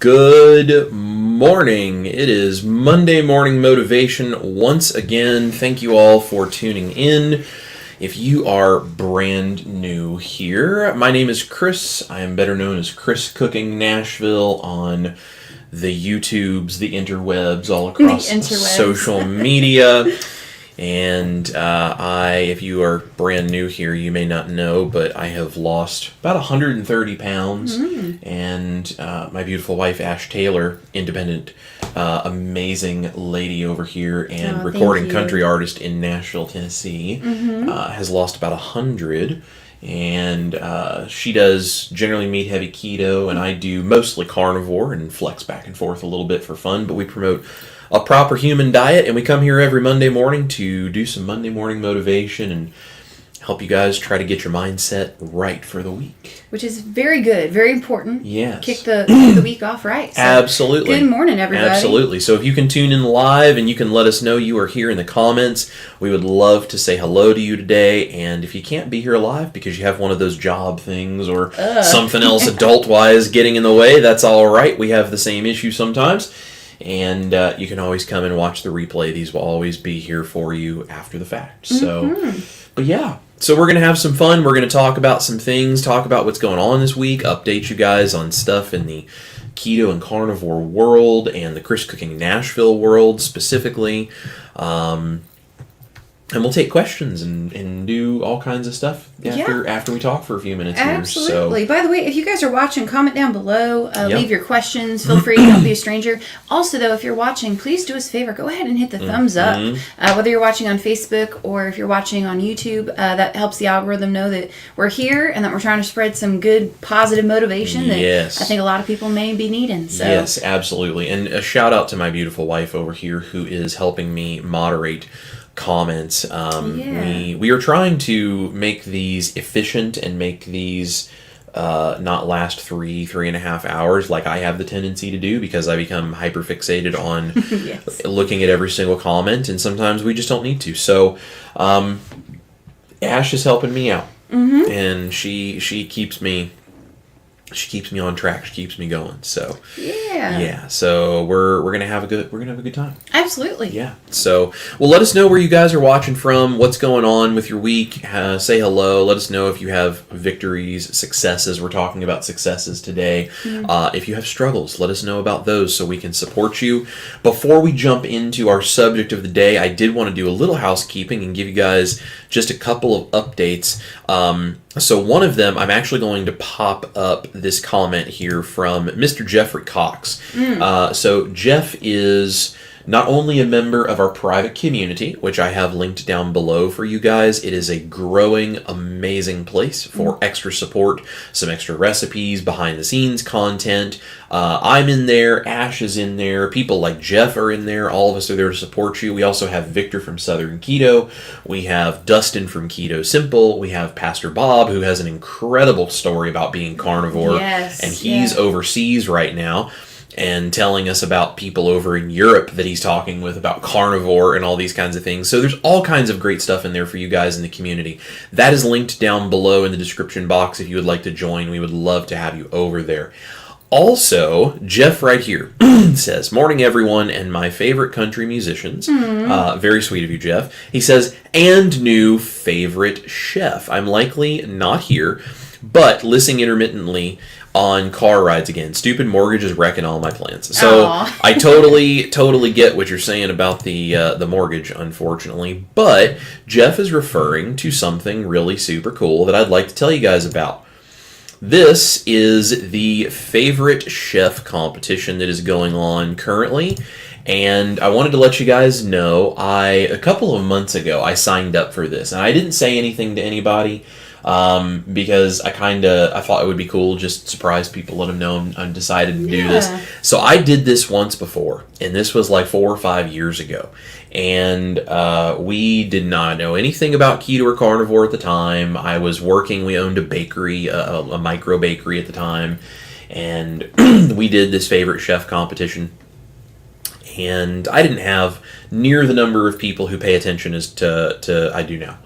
Good morning. It is Monday Morning Motivation once again. Thank you all for tuning in. If you are brand new here, my name is Chris. I am better known as Chris Cooking Nashville on the YouTubes, the interwebs, all across social media. And if you are brand new here, you may not know, but I have lost about 130 pounds. And my beautiful wife, Ash Taylor, independent, amazing lady over here and recording country artist in Nashville, Tennessee, has lost about 100. And she does generally meat heavy keto, and I do mostly carnivore and flex back and forth a little bit for fun, but we promote a proper human diet, and we come here every Monday morning to do some Monday morning motivation and help you guys try to get your mindset right for the week. Which is very good, very important. Yes. Kick the week off right. So absolutely. Good morning, everybody. Absolutely. So if you can tune in live and you can let us know you are here in the comments, we would love to say hello to you today. And if you can't be here live because you have one of those job things or something else adult-wise getting in the way, that's all right. We have the same issue sometimes. And you can always come and watch the replay. These will always be here for you after the fact. So, but yeah. So we're going to have some fun. We're going to talk about some things, talk about what's going on this week, update you guys on stuff in the keto and carnivore world and the Chris Cooking Nashville world specifically. And we'll take questions and do all kinds of stuff after we talk for a few minutes. Absolutely. Here. So, by the way, if you guys are watching, comment down below. Leave your questions. Feel free. Don't be a stranger. Also, though, if you're watching, please do us a favor. Go ahead and hit the thumbs up. Whether you're watching on Facebook or if you're watching on YouTube, that helps the algorithm know that we're here and that we're trying to spread some good, positive motivation that I think a lot of people may be needing. So. Yes, absolutely. And a shout out to my beautiful wife over here who is helping me moderate comments. We are trying to make these efficient and make these not last 3.5 hours like I have the tendency to do because I become hyper fixated on looking at every single comment, and sometimes we just don't need to. So Ash is helping me out, and she keeps me on track. She keeps me going. So so we're gonna have a good time. Absolutely. Yeah. So let us know where you guys are watching from. What's going on with your week? Say hello. Let us know if you have victories, successes. We're talking about successes today. If you have struggles, let us know about those so we can support you. Before we jump into our subject of the day, I did want to do a little housekeeping and give you guys just a couple of updates. So one of them, I'm actually going to pop up this comment here from Mr. Jeffrey Cox. So Jeff is not only a member of our private community, which I have linked down below for you guys. It is a growing, amazing place for extra support, some extra recipes, behind-the-scenes content. I'm in there. Ash is in there. People like Jeff are in there. All of us are there to support you. We also have Victor from Southern Keto. We have Dustin from Keto Simple. We have Pastor Bob, who has an incredible story about being carnivore. And he's overseas right now and telling us about people over in Europe that he's talking with about carnivore and all these kinds of things. So there's all kinds of great stuff in there for you guys in the community. That is linked down below in the description box if you would like to join. We would love to have you over there. Also, Jeff right here says, "Morning everyone and my favorite country musicians." Very sweet of you, Jeff. He says, "And new favorite chef. I'm likely not here, but listening intermittently on car rides again. Stupid mortgage is wrecking all my plans." So I totally get what you're saying about the mortgage, unfortunately. But Jeff is referring to something really super cool that I'd like to tell you guys about. This is the favorite chef competition that is going on currently. And I wanted to let you guys know, a couple of months ago, I signed up for this. And I didn't say anything to anybody because I thought it would be cool, just surprise people, let them know I decided to do this. So I did this once before, and this was like 4 or 5 years ago. And we did not know anything about keto or carnivore at the time. I was working, we owned a bakery, a micro bakery at the time, and we did this favorite chef competition. And I didn't have near the number of people who pay attention as to I do now.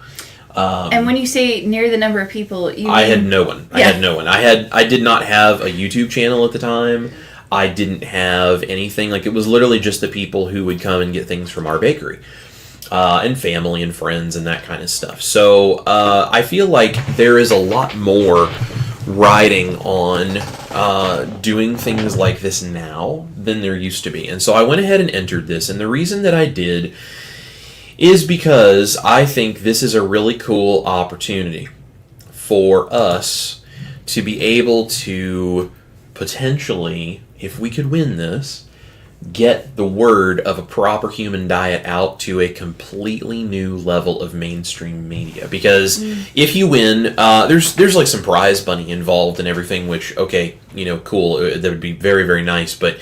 And when you say near the number of people, you I had no one. I had no one. I did not have a YouTube channel at the time. I didn't have anything. Like, it was literally just the people who would come and get things from our bakery. And family and friends and that kind of stuff. So I feel like there is a lot more riding on doing things like this now than there used to be. And so I went ahead and entered this. And the reason that I did is because I think this is a really cool opportunity for us to be able to potentially, if we could win this, get the word of a proper human diet out to a completely new level of mainstream media. Because if you win, there's like some prize money involved and everything, which, okay, cool, that would be very, very nice, but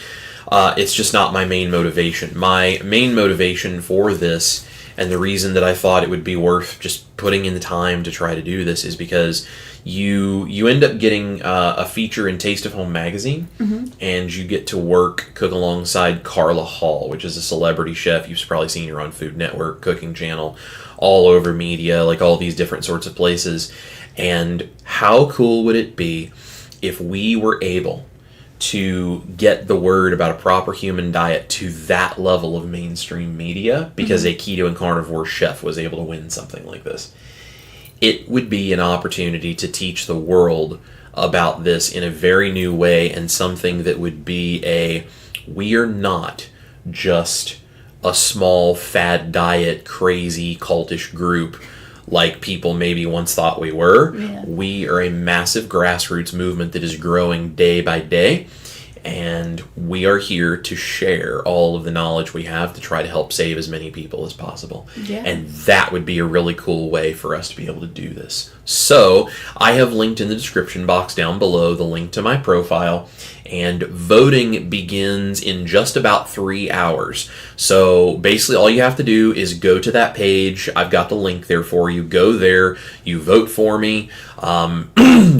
it's just not my main motivation. My main motivation for this, and the reason that I thought it would be worth just putting in the time to try to do this, is because you end up getting a feature in Taste of Home magazine, and you get to cook alongside Carla Hall, which is a celebrity chef. You've probably seen her on Food Network, Cooking Channel, all over media, like all these different sorts of places. And how cool would it be if we were able to get the word about a proper human diet to that level of mainstream media, because a keto and carnivore chef was able to win something like this? It would be an opportunity to teach the world about this in a very new way, and something that would be we are not just a small fad diet, crazy cultish group like people maybe once thought we were. Yeah. We are a massive grassroots movement that is growing day by day. And we are here to share all of the knowledge we have to try to help save as many people as possible. Yeah. And that would be a really cool way for us to be able to do this. So I have linked in the description box down below the link to my profile. And voting begins in just about 3 hours. So basically all you have to do is go to that page. I've got the link there for you. Go there. You vote for me.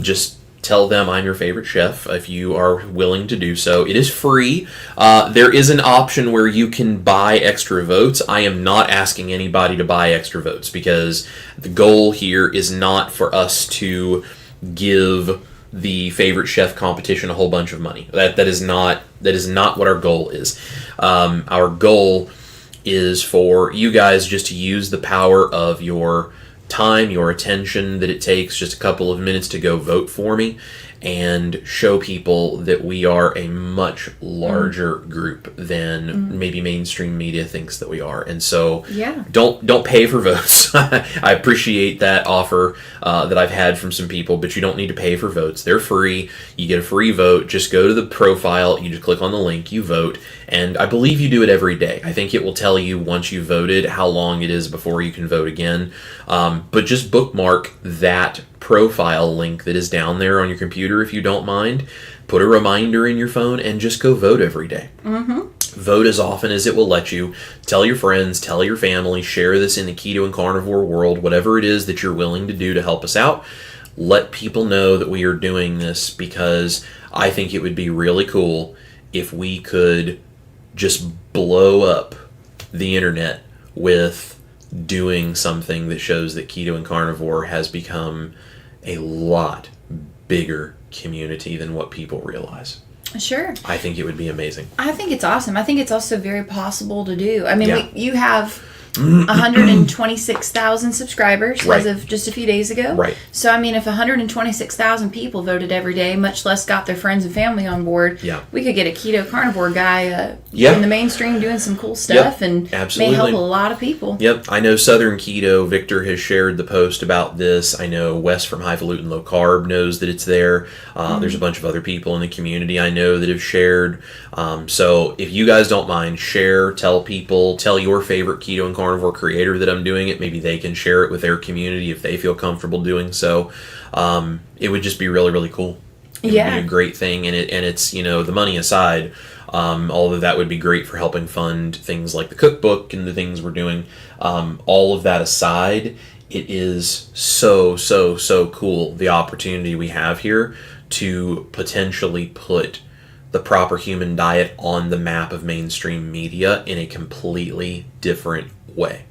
Just tell them I'm your favorite chef if you are willing to do so. It is free. There is an option where you can buy extra votes. I am not asking anybody to buy extra votes, because the goal here is not for us to give the favorite chef competition a whole bunch of money. That is not what our goal is. Our goal is for you guys just to use the power of your time, your attention that it takes just a couple of minutes to go vote for me, and show people that we are a much larger group than maybe mainstream media thinks that we are. And so don't pay for votes. I appreciate that offer that I've had from some people, but you don't need to pay for votes. They're free. You get a free vote. Just go to the profile, you just click on the link, you vote, and I believe you do it every day. I think it will tell you once you voted how long it is before you can vote again. But just bookmark that profile link that is down there on your computer if you don't mind. Put a reminder in your phone and just go vote every day. Vote as often as it will let you. Tell your friends, tell your family, share this in the keto and carnivore world, whatever it is that you're willing to do to help us out. Let people know that we are doing this, because I think it would be really cool if we could just blow up the internet with doing something that shows that keto and carnivore has become a lot bigger community than what people realize. Sure. I think it would be amazing. I think it's awesome. I think it's also very possible to do. I mean, you have 126,000 subscribers as of just a few days ago. Right. So, I mean, if 126,000 people voted every day, much less got their friends and family on board, we could get a keto carnivore guy in the mainstream doing some cool stuff and may help a lot of people. Yep. I know Southern Keto, Victor has shared the post about this. I know Wes from Highfalutin Low Carb knows that it's there. There's a bunch of other people in the community I know that have shared. So if you guys don't mind, share, tell people, tell your favorite keto and carnivore creator that I'm doing it. Maybe they can share it with their community if they feel comfortable doing so. It would just be really, really cool. It would be a great thing, and it's the money aside, although that would be great for helping fund things like the cookbook and the things we're doing. All of that aside, it is so cool, the opportunity we have here to potentially put the proper human diet on the map of mainstream media in a completely different way.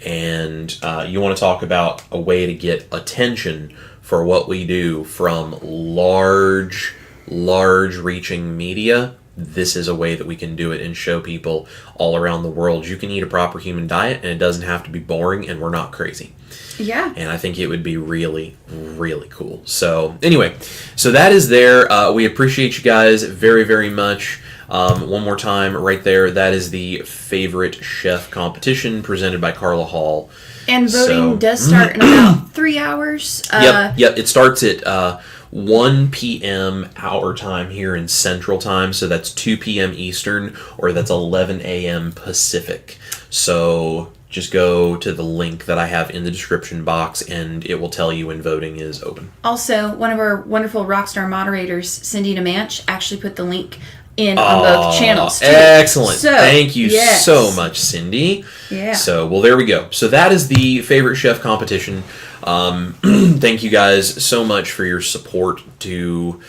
And you want to talk about a way to get attention for what we do from large reaching media. this is a way that we can do it and show people all around the world you can eat a proper human diet and it doesn't have to be boring and we're not crazy. Yeah. And I think it would be really, really cool. So anyway, so that is there. We appreciate you guys very, very much. One more time right there. That is the favorite chef competition presented by Carla Hall. And voting does start in about 3 hours. Yep. It starts at 1 p.m. our time here in Central Time. So that's 2 p.m. Eastern, or that's 11 a.m. Pacific. So just go to the link that I have in the description box, and it will tell you when voting is open. Also, one of our wonderful rockstar moderators, Cindy DeManch, actually put the link in on both channels, too. Excellent. So, thank you so much, Cindy. Yeah. So, well, there we go. So that is the favorite chef competition. Thank you guys so much for your support to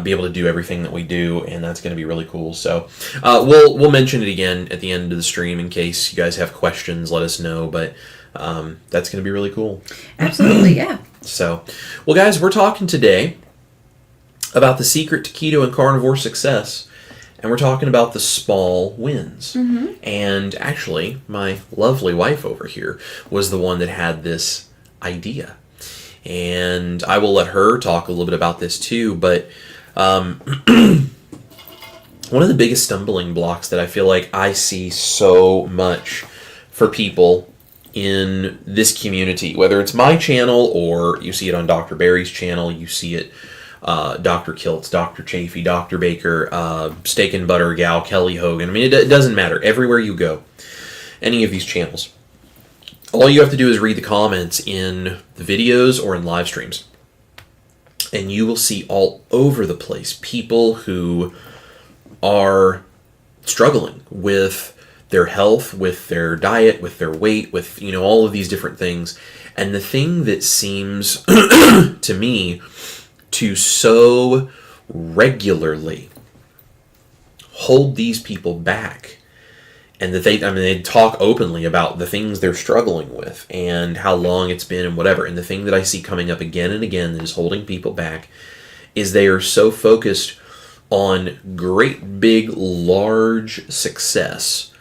be able to do everything that we do, and that's going to be really cool. So we'll mention it again at the end of the stream in case you guys have questions. Let us know, but that's going to be really cool. Absolutely, yeah. So, well, guys, we're talking today about the secret to keto and carnivore success. And we're talking about the small wins. Mm-hmm. And actually, my lovely wife over here was the one that had this idea. And I will let her talk a little bit about this too. But one of the biggest stumbling blocks that I feel like I see so much for people in this community, whether it's my channel or you see it on Dr. Barry's channel, you see it Dr. Kiltz, Dr. Chafee, Dr. Baker, Steak and Butter Gal, Kelly Hogan. I mean, it doesn't matter. Everywhere you go, any of these channels, all you have to do is read the comments in the videos or in live streams. And you will see all over the place people who are struggling with their health, with their diet, with their weight, with, all of these different things. And the thing that seems to me to so regularly hold these people back, and that they talk openly about the things they're struggling with and how long it's been and whatever. And the thing that I see coming up again and again that is holding people back is they are so focused on great, big, large success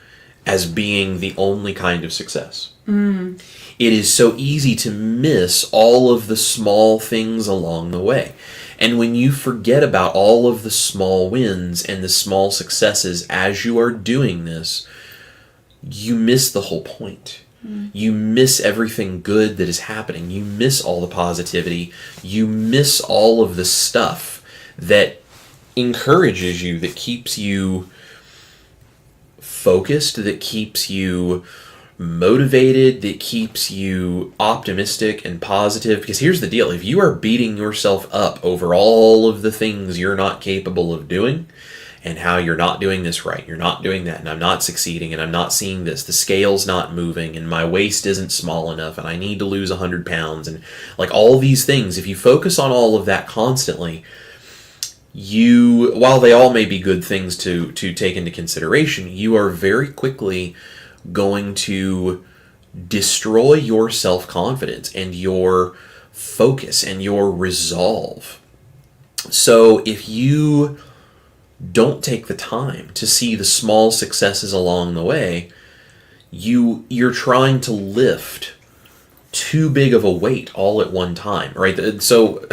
as being the only kind of success. Mm. It is so easy to miss all of the small things along the way. And when you forget about all of the small wins and the small successes as you are doing this, you miss the whole point. Mm. You miss everything good that is happening. You miss all the positivity. You miss all of the stuff that encourages you, that keeps you focused, that keeps you motivated, that keeps you optimistic and positive. Because here's the deal: if you are beating yourself up over all of the things you're not capable of doing, and how you're not doing this right, you're not doing that, and I'm not succeeding, and I'm not seeing this, the scale's not moving, and my waist isn't small enough, and I need to lose 100 pounds, and like all these things, if you focus on all of that constantly, while they all may be good things to take into consideration, you are very quickly going to destroy your self-confidence and your focus and your resolve. So if you don't take the time to see the small successes along the way, you're trying to lift too big of a weight all at one time, right? So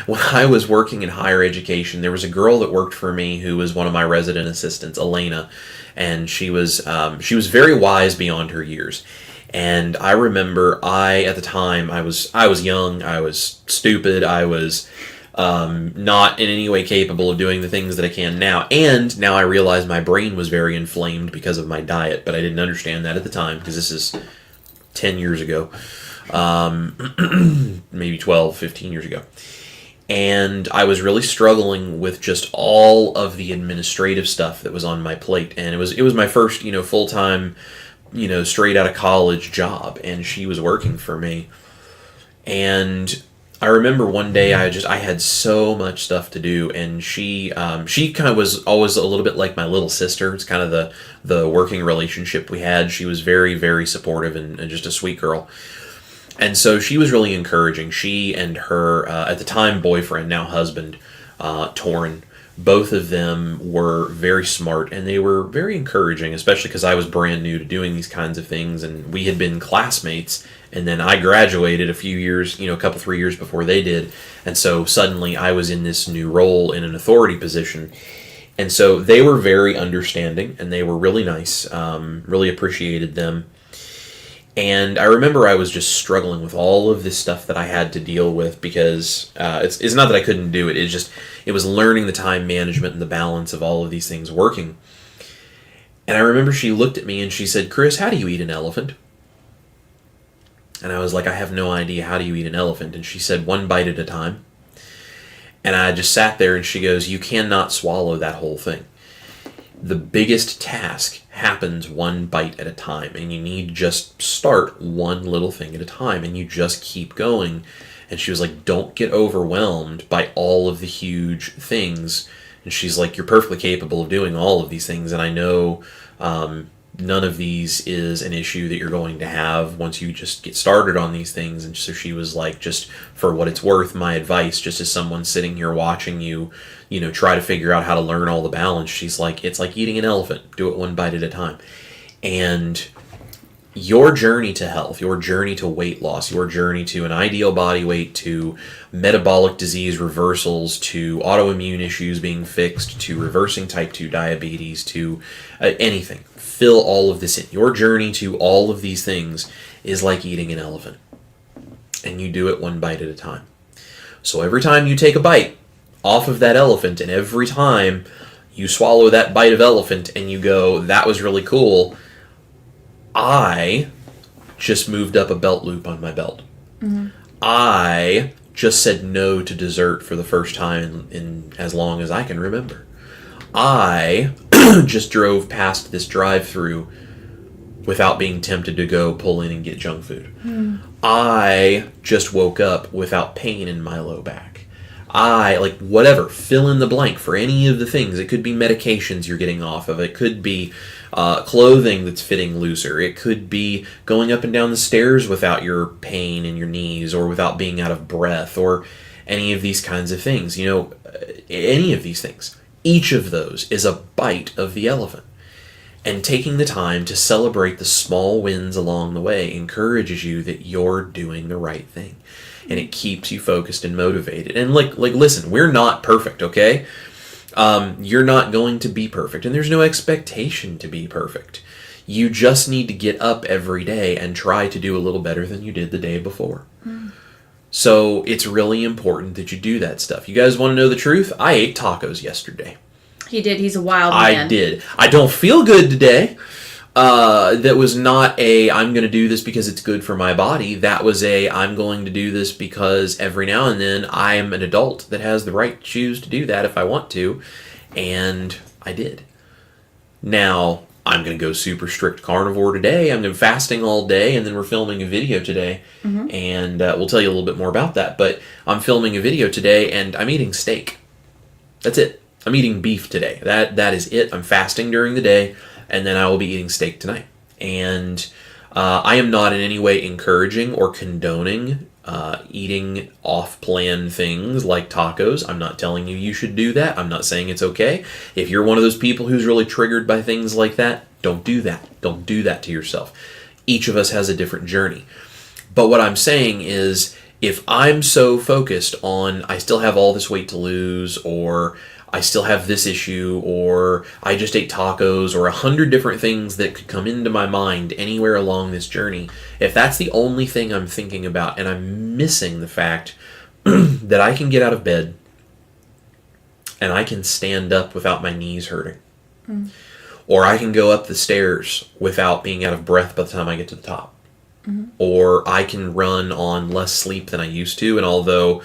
when I was working in higher education, there was a girl that worked for me who was one of my resident assistants, Elena, and she was very wise beyond her years. And I remember at the time I was young, I was stupid, I was not in any way capable of doing the things that I can now. And now I realize my brain was very inflamed because of my diet, but I didn't understand that at the time because this is 10 years ago. Maybe 12, 15 years ago. And I was really struggling with just all of the administrative stuff that was on my plate. And it was my first, full-time, straight out of college job. And she was working for me. And I remember one day I had so much stuff to do, and she kind of was always a little bit like my little sister. It's kind of the working relationship we had. She was very, very supportive and just a sweet girl. And so she was really encouraging. She and her, at the time, boyfriend, now husband, Torin, both of them were very smart, and they were very encouraging, especially because I was brand new to doing these kinds of things, and we had been classmates, and then I graduated a few years, a couple, 3 years before they did, and so suddenly I was in this new role in an authority position, and so they were very understanding, and they were really nice, really appreciated them. And I remember I was just struggling with all of this stuff that I had to deal with because it's not that I couldn't do it. It was learning the time management and the balance of all of these things working. And I remember she looked at me and she said, "Chris, how do you eat an elephant?" And I was like, "I have no idea. How do you eat an elephant?" And she said, "1 bite at a time." And I just sat there and she goes, "You cannot swallow that whole thing. The biggest task happens 1 bite at a time, and you need to just start one little thing at a time, and you just keep going." And she was like, "Don't get overwhelmed by all of the huge things." And she's like, "You're perfectly capable of doing all of these things, and I know none of these is an issue that you're going to have once you just get started on these things." And so she was like, just for what it's worth, my advice, just as someone sitting here watching you, try to figure out how to learn all the balance, she's like, it's like eating an elephant. Do it 1 bite at a time. And your journey to health, your journey to weight loss, your journey to an ideal body weight, to metabolic disease reversals, to autoimmune issues being fixed, to reversing type 2 diabetes, to anything. Fill all of this in. Your journey to all of these things is like eating an elephant. And you do it 1 bite at a time. So every time you take a bite off of that elephant, and every time you swallow that bite of elephant and you go, "That was really cool," I just moved up a belt loop on my belt. Mm-hmm. I just said no to dessert for the first time in as long as I can remember. I just drove past this drive-thru without being tempted to go pull in and get junk food. Mm. I just woke up without pain in my low back. Whatever, fill in the blank for any of the things. It could be medications you're getting off of. It could be clothing that's fitting looser. It could be going up and down the stairs without your pain in your knees, or without being out of breath, or any of these kinds of things. Any of these things. Each of those is a bite of the elephant. And taking the time to celebrate the small wins along the way encourages you that you're doing the right thing. And it keeps you focused and motivated. And listen, we're not perfect, okay? You're not going to be perfect, and there's no expectation to be perfect. You just need to get up every day and try to do a little better than you did the day before. Mm. So it's really important that you do that stuff. You guys want to know the truth? I ate tacos yesterday. He did. He's a wild man. I did. I don't feel good today. That was not I'm going to do this because it's good for my body. That was I'm going to do this because every now and then I'm an adult that has the right to choose to do that if I want to. And I did. Now, I'm going to go super strict carnivore today. I'm going to be fasting all day, and then we're filming a video today. Mm-hmm. And we'll tell you a little bit more about that. But I'm filming a video today, and I'm eating steak. That's it. I'm eating beef today. That is it. I'm fasting during the day. And then I will be eating steak tonight. And I am not in any way encouraging or condoning eating off-plan things like tacos. I'm not telling you should do that. I'm not saying it's okay. If you're one of those people who's really triggered by things like that, don't do that. Don't do that to yourself. Each of us has a different journey. But what I'm saying is, if I'm so focused on I still have all this weight to lose, or I still have this issue, or I just ate tacos, or 100 different things that could come into my mind anywhere along this journey, if that's the only thing I'm thinking about, and I'm missing the fact that I can get out of bed and I can stand up without my knees hurting, or I can go up the stairs without being out of breath by the time I get to the top, or I can run on less sleep than I used to, and although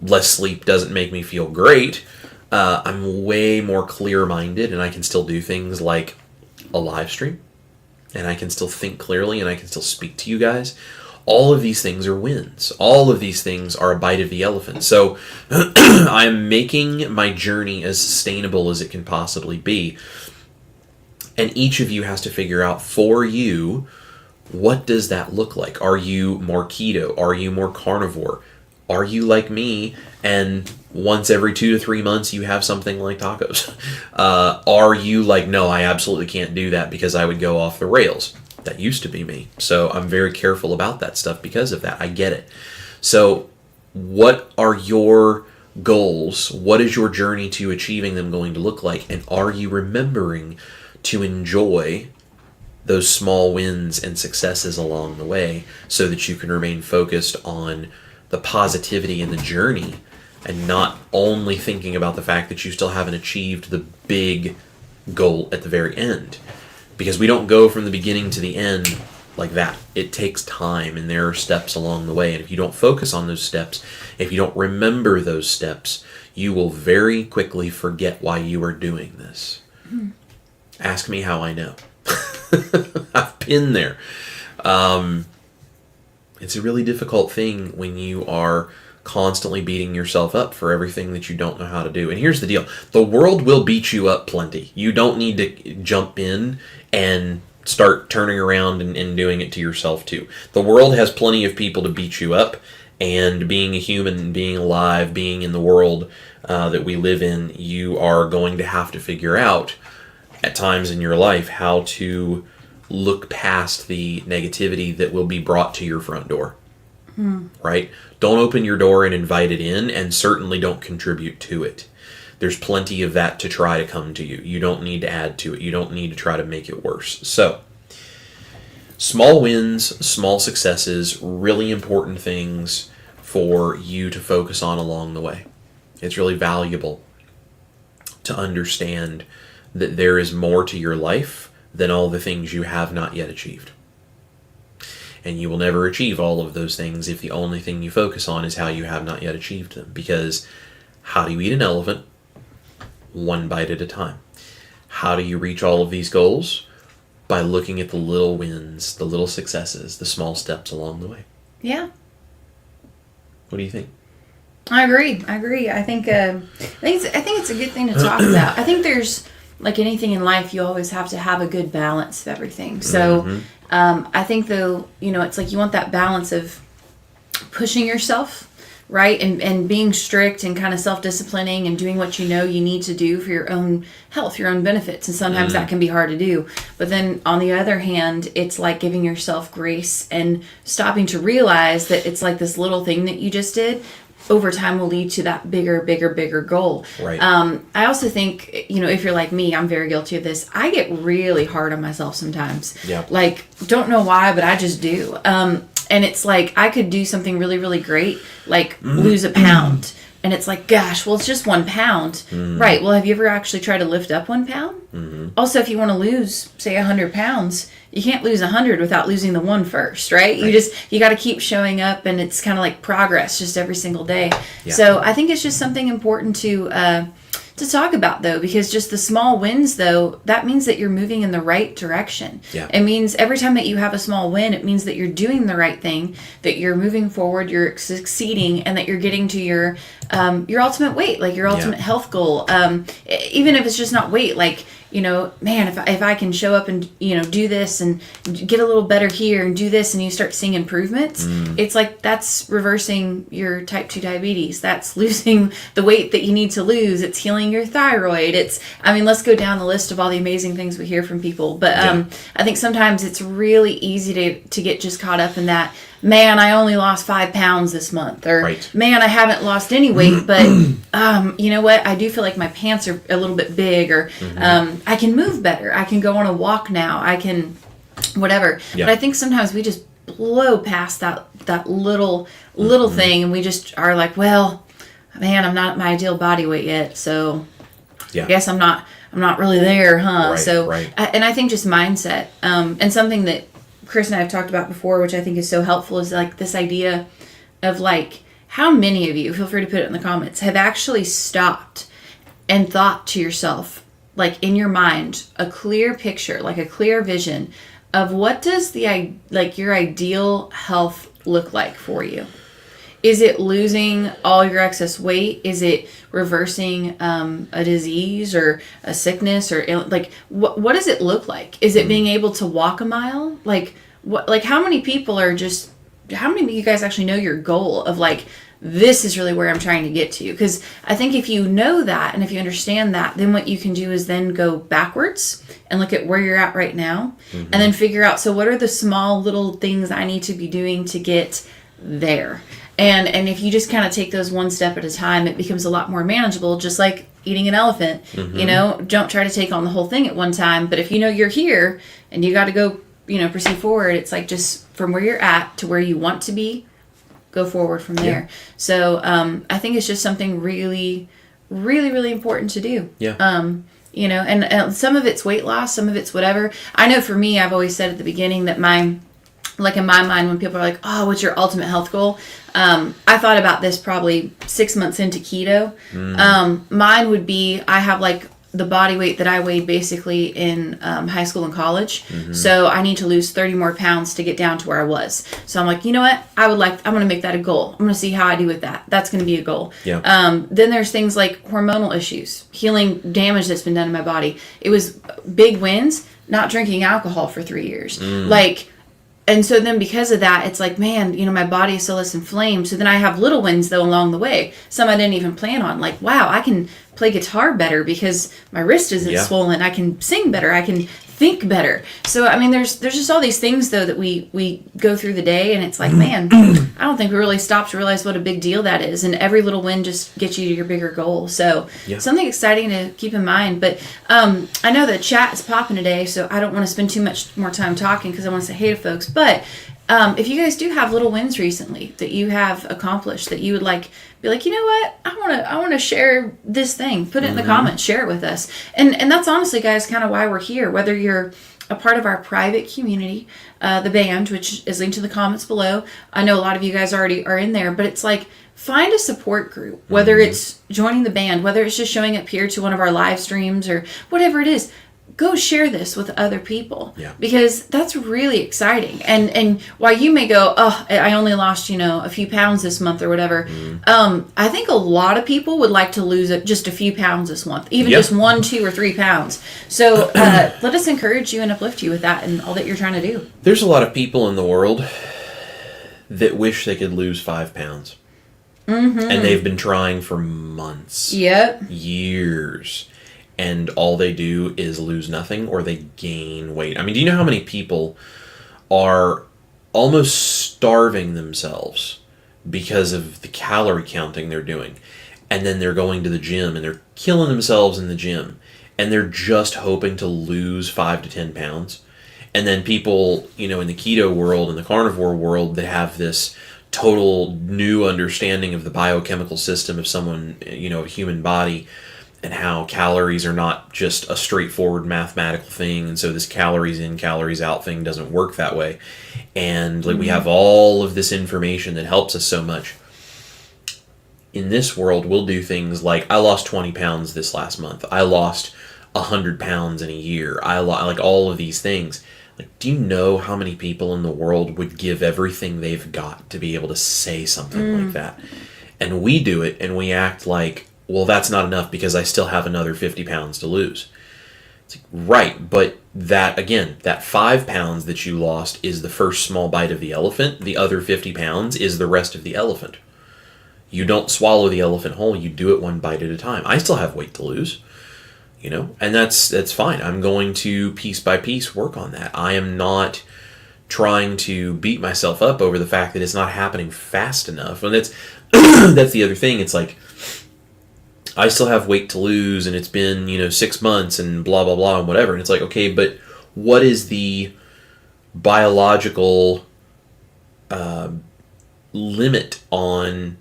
less sleep doesn't make me feel great, I'm way more clear-minded, and I can still do things like a live stream, and I can still think clearly, and I can still speak to you guys. All of these things are wins. All of these things are a bite of the elephant. So I'm making my journey as sustainable as it can possibly be. And each of you has to figure out for you, what does that look like? Are you more keto? Are you more carnivore? Are you like me and once every 2 to 3 months you have something like tacos? Are you like, no, I absolutely can't do that because I would go off the rails? That used to be me. So I'm very careful about that stuff because of that. I get it. So what are your goals? What is your journey to achieving them going to look like? And are you remembering to enjoy those small wins and successes along the way so that you can remain focused on the positivity in the journey and not only thinking about the fact that you still haven't achieved the big goal at the very end? Because we don't go from the beginning to the end like that. It takes time, and there are steps along the way. And if you don't focus on those steps, if you don't remember those steps, you will very quickly forget why you are doing this. Mm-hmm. Ask me how I know. I've been there. It's a really difficult thing when you are constantly beating yourself up for everything that you don't know how to do. And here's the deal. The world will beat you up plenty. You don't need to jump in and start turning around and doing it to yourself too. The world has plenty of people to beat you up, and being a human, being alive, being in the world that we live in, you are going to have to figure out at times in your life how to look past the negativity that will be brought to your front door. Right? Don't open your door and invite it in, and certainly don't contribute to it. There's plenty of that to try to come to you. You don't need to add to it. You don't need to try to make it worse. So, small wins, small successes, really important things for you to focus on along the way. It's really valuable to understand that there is more to your life than all the things you have not yet achieved. And you will never achieve all of those things if the only thing you focus on is how you have not yet achieved them. Because how do you eat an elephant? One bite at a time. How do you reach all of these goals? By looking at the little wins, the little successes, the small steps along the way. Yeah. What do you think? I agree. I think it's a good thing to talk about. I think there's, like anything in life, you always have to have a good balance of everything. So I think, though, it's like you want that balance of pushing yourself, right? And being strict and kind of self-disciplining and doing what you know you need to do for your own health, your own benefits. And sometimes that can be hard to do. But then on the other hand, it's like giving yourself grace and stopping to realize that it's like this little thing that you just did over time will lead to that bigger goal. Right. I also think, if you're like me, I'm very guilty of this. I get really hard on myself sometimes. Yeah. Like, don't know why, but I just do. And it's like, I could do something really, really great, like lose a pound. And it's like, gosh, well, it's just 1 pound. Right. Well, have you ever actually tried to lift up 1 pound? Also, if you want to lose, say, 100 pounds, you can't lose 100 without losing the 1 first, right? You got to keep showing up, and it's kind of like progress just every single day. Yeah. So I think it's just something important to talk about, though, because just the small wins, though, that means that you're moving in the right direction. Yeah. It means every time that you have a small win, it means that you're doing the right thing, that you're moving forward, you're succeeding, and that you're getting to your ultimate weight, like your ultimate health goal. Even if it's just not weight, like, man, if I can show up and, do this and get a little better here and do this, and you start seeing improvements, it's like that's reversing your type 2 diabetes. That's losing the weight that you need to lose. It's healing your thyroid. Let's go down the list of all the amazing things we hear from people. But I think sometimes it's really easy to get just caught up in that, man, I only lost 5 pounds this month, or man, I haven't lost any weight, but you know what? I do feel like my pants are a little bit big, or I can move better. I can go on a walk now. I can whatever. Yeah. But I think sometimes we just blow past that little thing, and we just are like, well, man, I'm not at my ideal body weight yet, so I guess I'm not really there, huh? And I think just mindset, and something that Chris and I have talked about before, which I think is so helpful, is like this idea of like, how many of you, feel free to put it in the comments, have actually stopped and thought to yourself, like in your mind, a clear picture, like a clear vision of what does your ideal health look like for you? Is it losing all your excess weight? Is it reversing a disease or a sickness, or like what does it look like? Is it being able to walk a mile? Like how many people are just how many of you guys actually know your goal of like, this is really where I'm trying to get to? Because I think if you know that and if you understand that, then what you can do is then go backwards and look at where you're at right now, and then figure out, so what are the small little things I need to be doing to get there? And if you just kind of take those one step at a time, it becomes a lot more manageable, just like eating an elephant. You know, don't try to take on the whole thing at one time. But if you know you're here and you got to go, you know, proceed forward, it's like just from where you're at to where you want to be, go forward from there. Yeah. So I think it's just something really, really, really important to do. Yeah. You know, and some of it's weight loss, some of it's whatever. I know for me, I've always said at the beginning that like in my mind, when people are like, oh, what's your ultimate health goal? I thought about this probably 6 months into keto. Mine would be, I have like the body weight that I weighed basically in high school and college. So I need to lose 30 more pounds to get down to where I was. So I'm like, you know what? I'm going to make that a goal. I'm going to see how I do with that. That's going to be a goal. Yeah. Then there's things like hormonal issues, healing damage that's been done in my body. It was big wins, not drinking alcohol for 3 years. And so then because of that, it's like, man, you know, my body is so less inflamed. So then I have little wins, though, along the way. Some I didn't even plan on. Like, wow, I can play guitar better because my wrist isn't swollen. I can sing better. I can think better. So, I mean, there's just all these things, though, that we go through the day. And it's like, man, I don't think we really stop to realize what a big deal that is. And every little win just gets you to your bigger goal. So something exciting to keep in mind. But I know the chat is popping today, so I don't want to spend too much more time talking because I want to say hey to folks. But if you guys do have little wins recently that you have accomplished that you would like, be like, you know what, I want to share this thing. Put it in the comments, share it with us. And that's honestly, guys, kind of why we're here. Whether you're a part of our private community, the band, which is linked in the comments below. I know a lot of you guys already are in there, but it's like, find a support group, whether it's joining the band, whether it's just showing up here to one of our live streams or whatever it is. Go share this with other people because that's really exciting. And while you may go, oh, I only lost, you know, a few pounds this month or whatever. I think a lot of people would like to lose just a few pounds this month, even just 1, 2, or 3 pounds. So let us encourage you and uplift you with that and all that you're trying to do. There's a lot of people in the world that wish they could lose 5 pounds. And they've been trying for months. Years. And all they do is lose nothing or they gain weight. I mean, do you know how many people are almost starving themselves because of the calorie counting they're doing? And then they're going to the gym and they're killing themselves in the gym. And they're just hoping to lose 5 to 10 pounds. And then people, you know, in the keto world and the carnivore world that have this total new understanding of the biochemical system of someone, you know, a human body, and how calories are not just a straightforward mathematical thing, and so this calories in, calories out thing doesn't work that way. And like we have all of this information that helps us so much. In this world, we'll do things like, I lost 20 pounds this last month. I lost 100 pounds in a year. Like all of these things. Like, do you know how many people in the world would give everything they've got to be able to say something like that? And we do it, and we act like, well, that's not enough because I still have another 50 pounds to lose. It's like, right, but that, again, that 5 pounds that you lost is the first small bite of the elephant. The other 50 pounds is the rest of the elephant. You don't swallow the elephant whole. You do it one bite at a time. I still have weight to lose, you know, and that's fine. I'm going to piece by piece work on that. I am not trying to beat myself up over the fact that it's not happening fast enough. And that's that's the other thing. It's like, I still have weight to lose, and it's been, you know, 6 months and blah, blah, blah, and whatever. And it's like, okay, but what is the biological limit on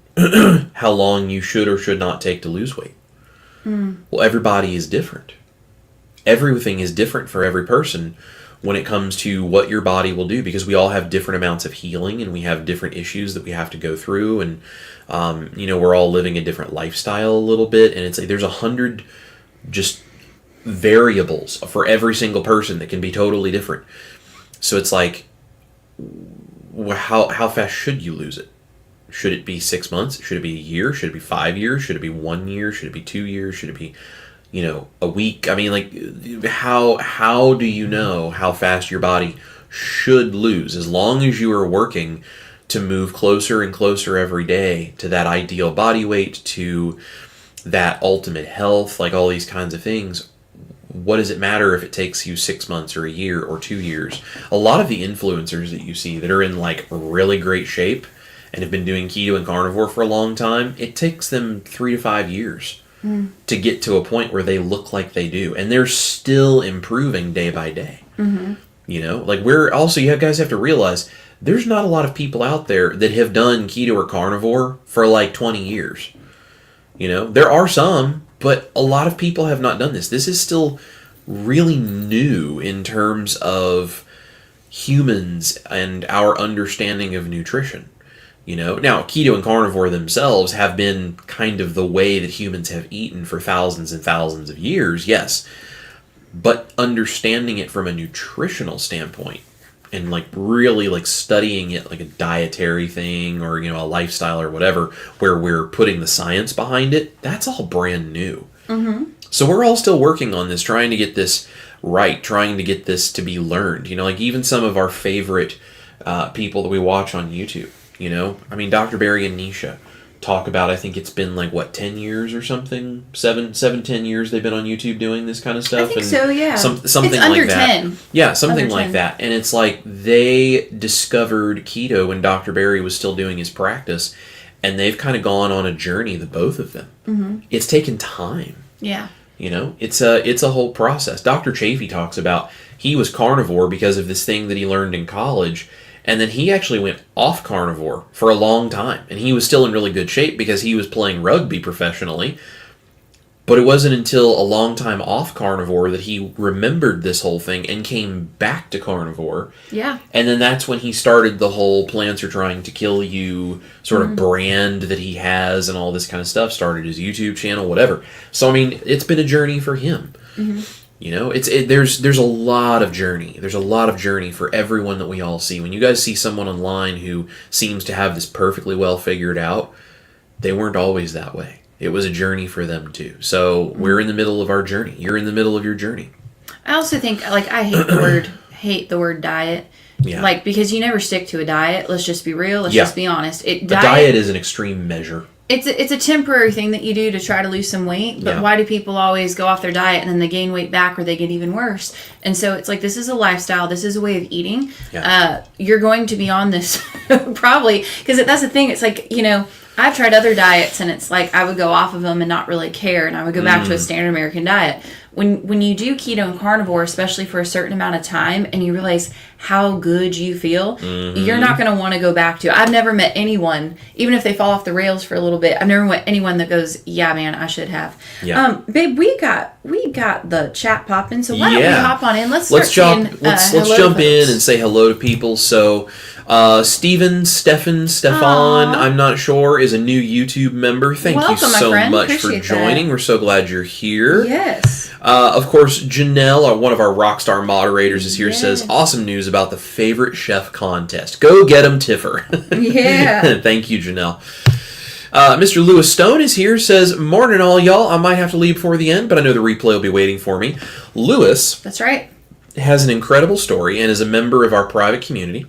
how long you should or should not take to lose weight? Well, everybody is different. Everything is different for every person when it comes to what your body will do, because we all have different amounts of healing and we have different issues that we have to go through, and you know, we're all living a different lifestyle a little bit, and it's like there's 100 just variables for every single person that can be totally different. So it's like, how fast should you lose it? Should it be 6 months? Should it be a year? Should it be 5 years? Should it be 1 year? Should it be 2 years? Should it be, you know, a week? I mean, like, how do you know how fast your body should lose? As long as you are working to move closer and closer every day to that ideal body weight, to that ultimate health, like all these kinds of things. What does it matter if it takes you 6 months or a year or 2 years? A lot of the influencers that you see that are in like really great shape and have been doing keto and carnivore for a long time, it takes them 3 to 5 years to get to a point where they look like they do. And they're still improving day by day. You know, like you guys have to realize there's not a lot of people out there that have done keto or carnivore for like 20 years. You know, there are some, but a lot of people have not done this. This is still really new in terms of humans and our understanding of nutrition. You know, now keto and carnivore themselves have been kind of the way that humans have eaten for thousands and thousands of years, yes. But understanding it from a nutritional standpoint and like really like studying it like a dietary thing or, you know, a lifestyle or whatever, where we're putting the science behind it, that's all brand new. So we're all still working on this, trying to get this right, trying to get this to be learned. You know, like even some of our favorite people that we watch on YouTube, you know, I mean, Dr. Barry and Nisha talk about, I think it's been like, 10 years or something? 10 years they've been on YouTube doing this kind of stuff? I think so, yeah. Something it's like under that. 10. Yeah, something Under like 10. that. And it's like they discovered keto when Dr. Barry was still doing his practice, and they've kind of gone on a journey, the both of them. It's taken time. Yeah. You know, it's a whole process. Dr. Chafee talks about he was carnivore because of this thing that he learned in college, and then he actually went off carnivore for a long time. And he was still in really good shape because he was playing rugby professionally. But it wasn't until a long time off carnivore that he remembered this whole thing and came back to carnivore. Yeah. And then that's when he started the whole plants are trying to kill you sort of brand that he has and all this kind of stuff. Started his YouTube channel, whatever. So, I mean, it's been a journey for him. You know, there's a lot of journey. There's a lot of journey for everyone that we all see. When you guys see someone online who seems to have this perfectly well figured out, they weren't always that way. It was a journey for them too. So we're in the middle of our journey. You're in the middle of your journey. I also think, like, I hate the word diet. Yeah. Like, because you never stick to a diet. Let's just be real. Let's just be honest. A diet is an extreme measure. It's a temporary thing that you do to try to lose some weight, but why do people always go off their diet and then they gain weight back or they get even worse? And so it's like, this is a lifestyle, this is a way of eating. You're going to be on this probably, because that's the thing, it's like, you know, I've tried other diets and it's like I would go off of them and not really care, and I would go back to a standard American diet. When you do keto and carnivore, especially for a certain amount of time, and you realize how good you feel, you're not going to want to go back to it. I've never met anyone, even if they fall off the rails for a little bit, I've never met anyone that goes, yeah, man, I should have. Babe, we got the chat popping, so why don't we hop on in? Let's jump in and say hello to people. So Stefan, I'm not sure, is a new YouTube member. Thank you so much for joining. We're so glad you're here. Yes. Of course, Janelle, one of our Rockstar moderators, is here. Says, awesome news about the favorite chef contest. Go get 'em, Tiffer. Yeah. Thank you, Janelle. Mr. Lewis Stone is here. Says, morning all y'all. I might have to leave before the end, but I know the replay will be waiting for me. Lewis. That's right. Has an incredible story and is a member of our private community.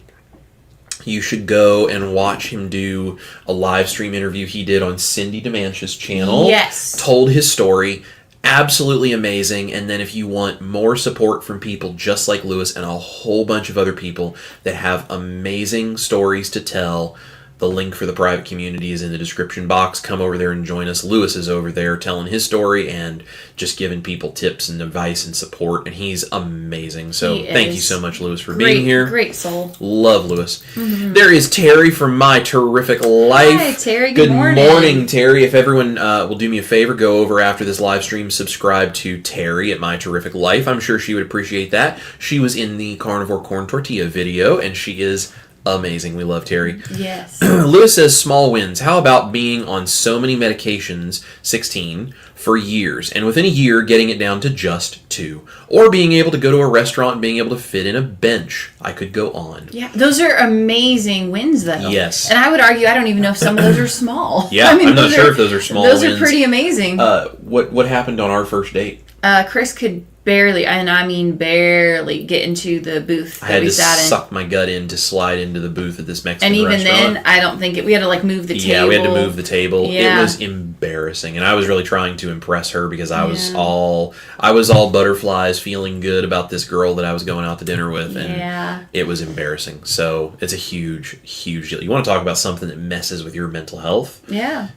You should go and watch him do a live stream interview he did on Cindy DeManch's channel. Yes. Told his story. Absolutely amazing. And then if you want more support from people just like Lewis and a whole bunch of other people that have amazing stories to tell, the link for the private community is in the description box. Come over there and join us. Lewis is over there telling his story and just giving people tips and advice and support, and he's amazing. So thank you so much, Lewis, for being here. Great soul. Love Lewis. There is Terry from My Terrific Life. Hi, Terry. Good morning, Terry. If everyone will do me a favor, go over after this live stream, subscribe to Terry at My Terrific Life. I'm sure she would appreciate that. She was in the Carnivore Corn Tortilla video, and she is amazing. We love Terry. Yes. Lewis says, small wins. How about being on so many medications, 16, for years, and within a year getting it down to just 2? Or being able to go to a restaurant and being able to fit in a bench. I could go on. Yeah, those are amazing wins, though. Yes. And I would argue, I don't even know if some of those are small. Yeah, I'm not sure if those are small those wins. Those are pretty amazing. What happened on our first date? Chris could barely, and I mean barely, get into the booth I had we to sat in. suck my gut in to slide into the booth at this Mexican And even restaurant. then, I don't think we had to like move the table. Yeah, we had to move the table. Yeah. It was embarrassing, and I was really trying to impress her because I was all butterflies, feeling good about this girl that I was going out to dinner with, and it was embarrassing. So it's a huge, huge deal. You want to talk about something that messes with your mental health? Yeah.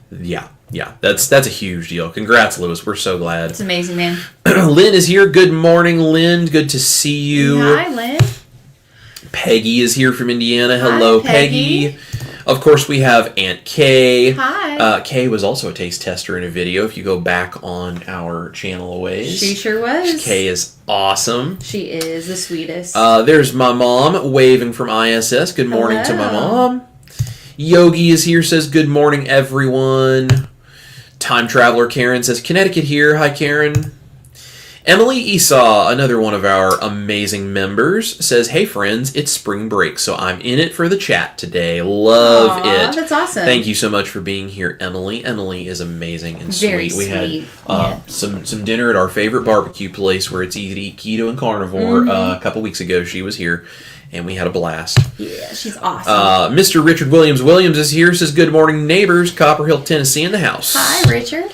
Yeah, that's a huge deal. Congrats, Lewis. We're so glad. It's amazing, man. Lynn is here. Good morning, Lynn. Good to see you. Hi, Lynn. Peggy is here from Indiana. Hello, Hi, Peggy. Of course, we have Aunt Kay. Hi. Kay was also a taste tester in a video. If you go back on our channel a ways. She sure was. Kay is awesome. She is the sweetest. There's my mom waving from ISS. Good morning to my mom. Yogi is here, says good morning, everyone. Time Traveler Karen says, Connecticut here. Hi, Karen. Emily Esau, another one of our amazing members, says, hey, friends, it's spring break, so I'm in it for the chat today. Love it. That's awesome. Thank you so much for being here, Emily. Emily is amazing and Very sweet. We sweet. had some dinner at our favorite barbecue place where it's easy to eat keto and carnivore. A couple weeks ago, she was here. And we had a blast. Yeah, she's awesome. Mr. Richard Williams is here, says, good morning, neighbors. Copper Hill, Tennessee in the house. Hi, Richard.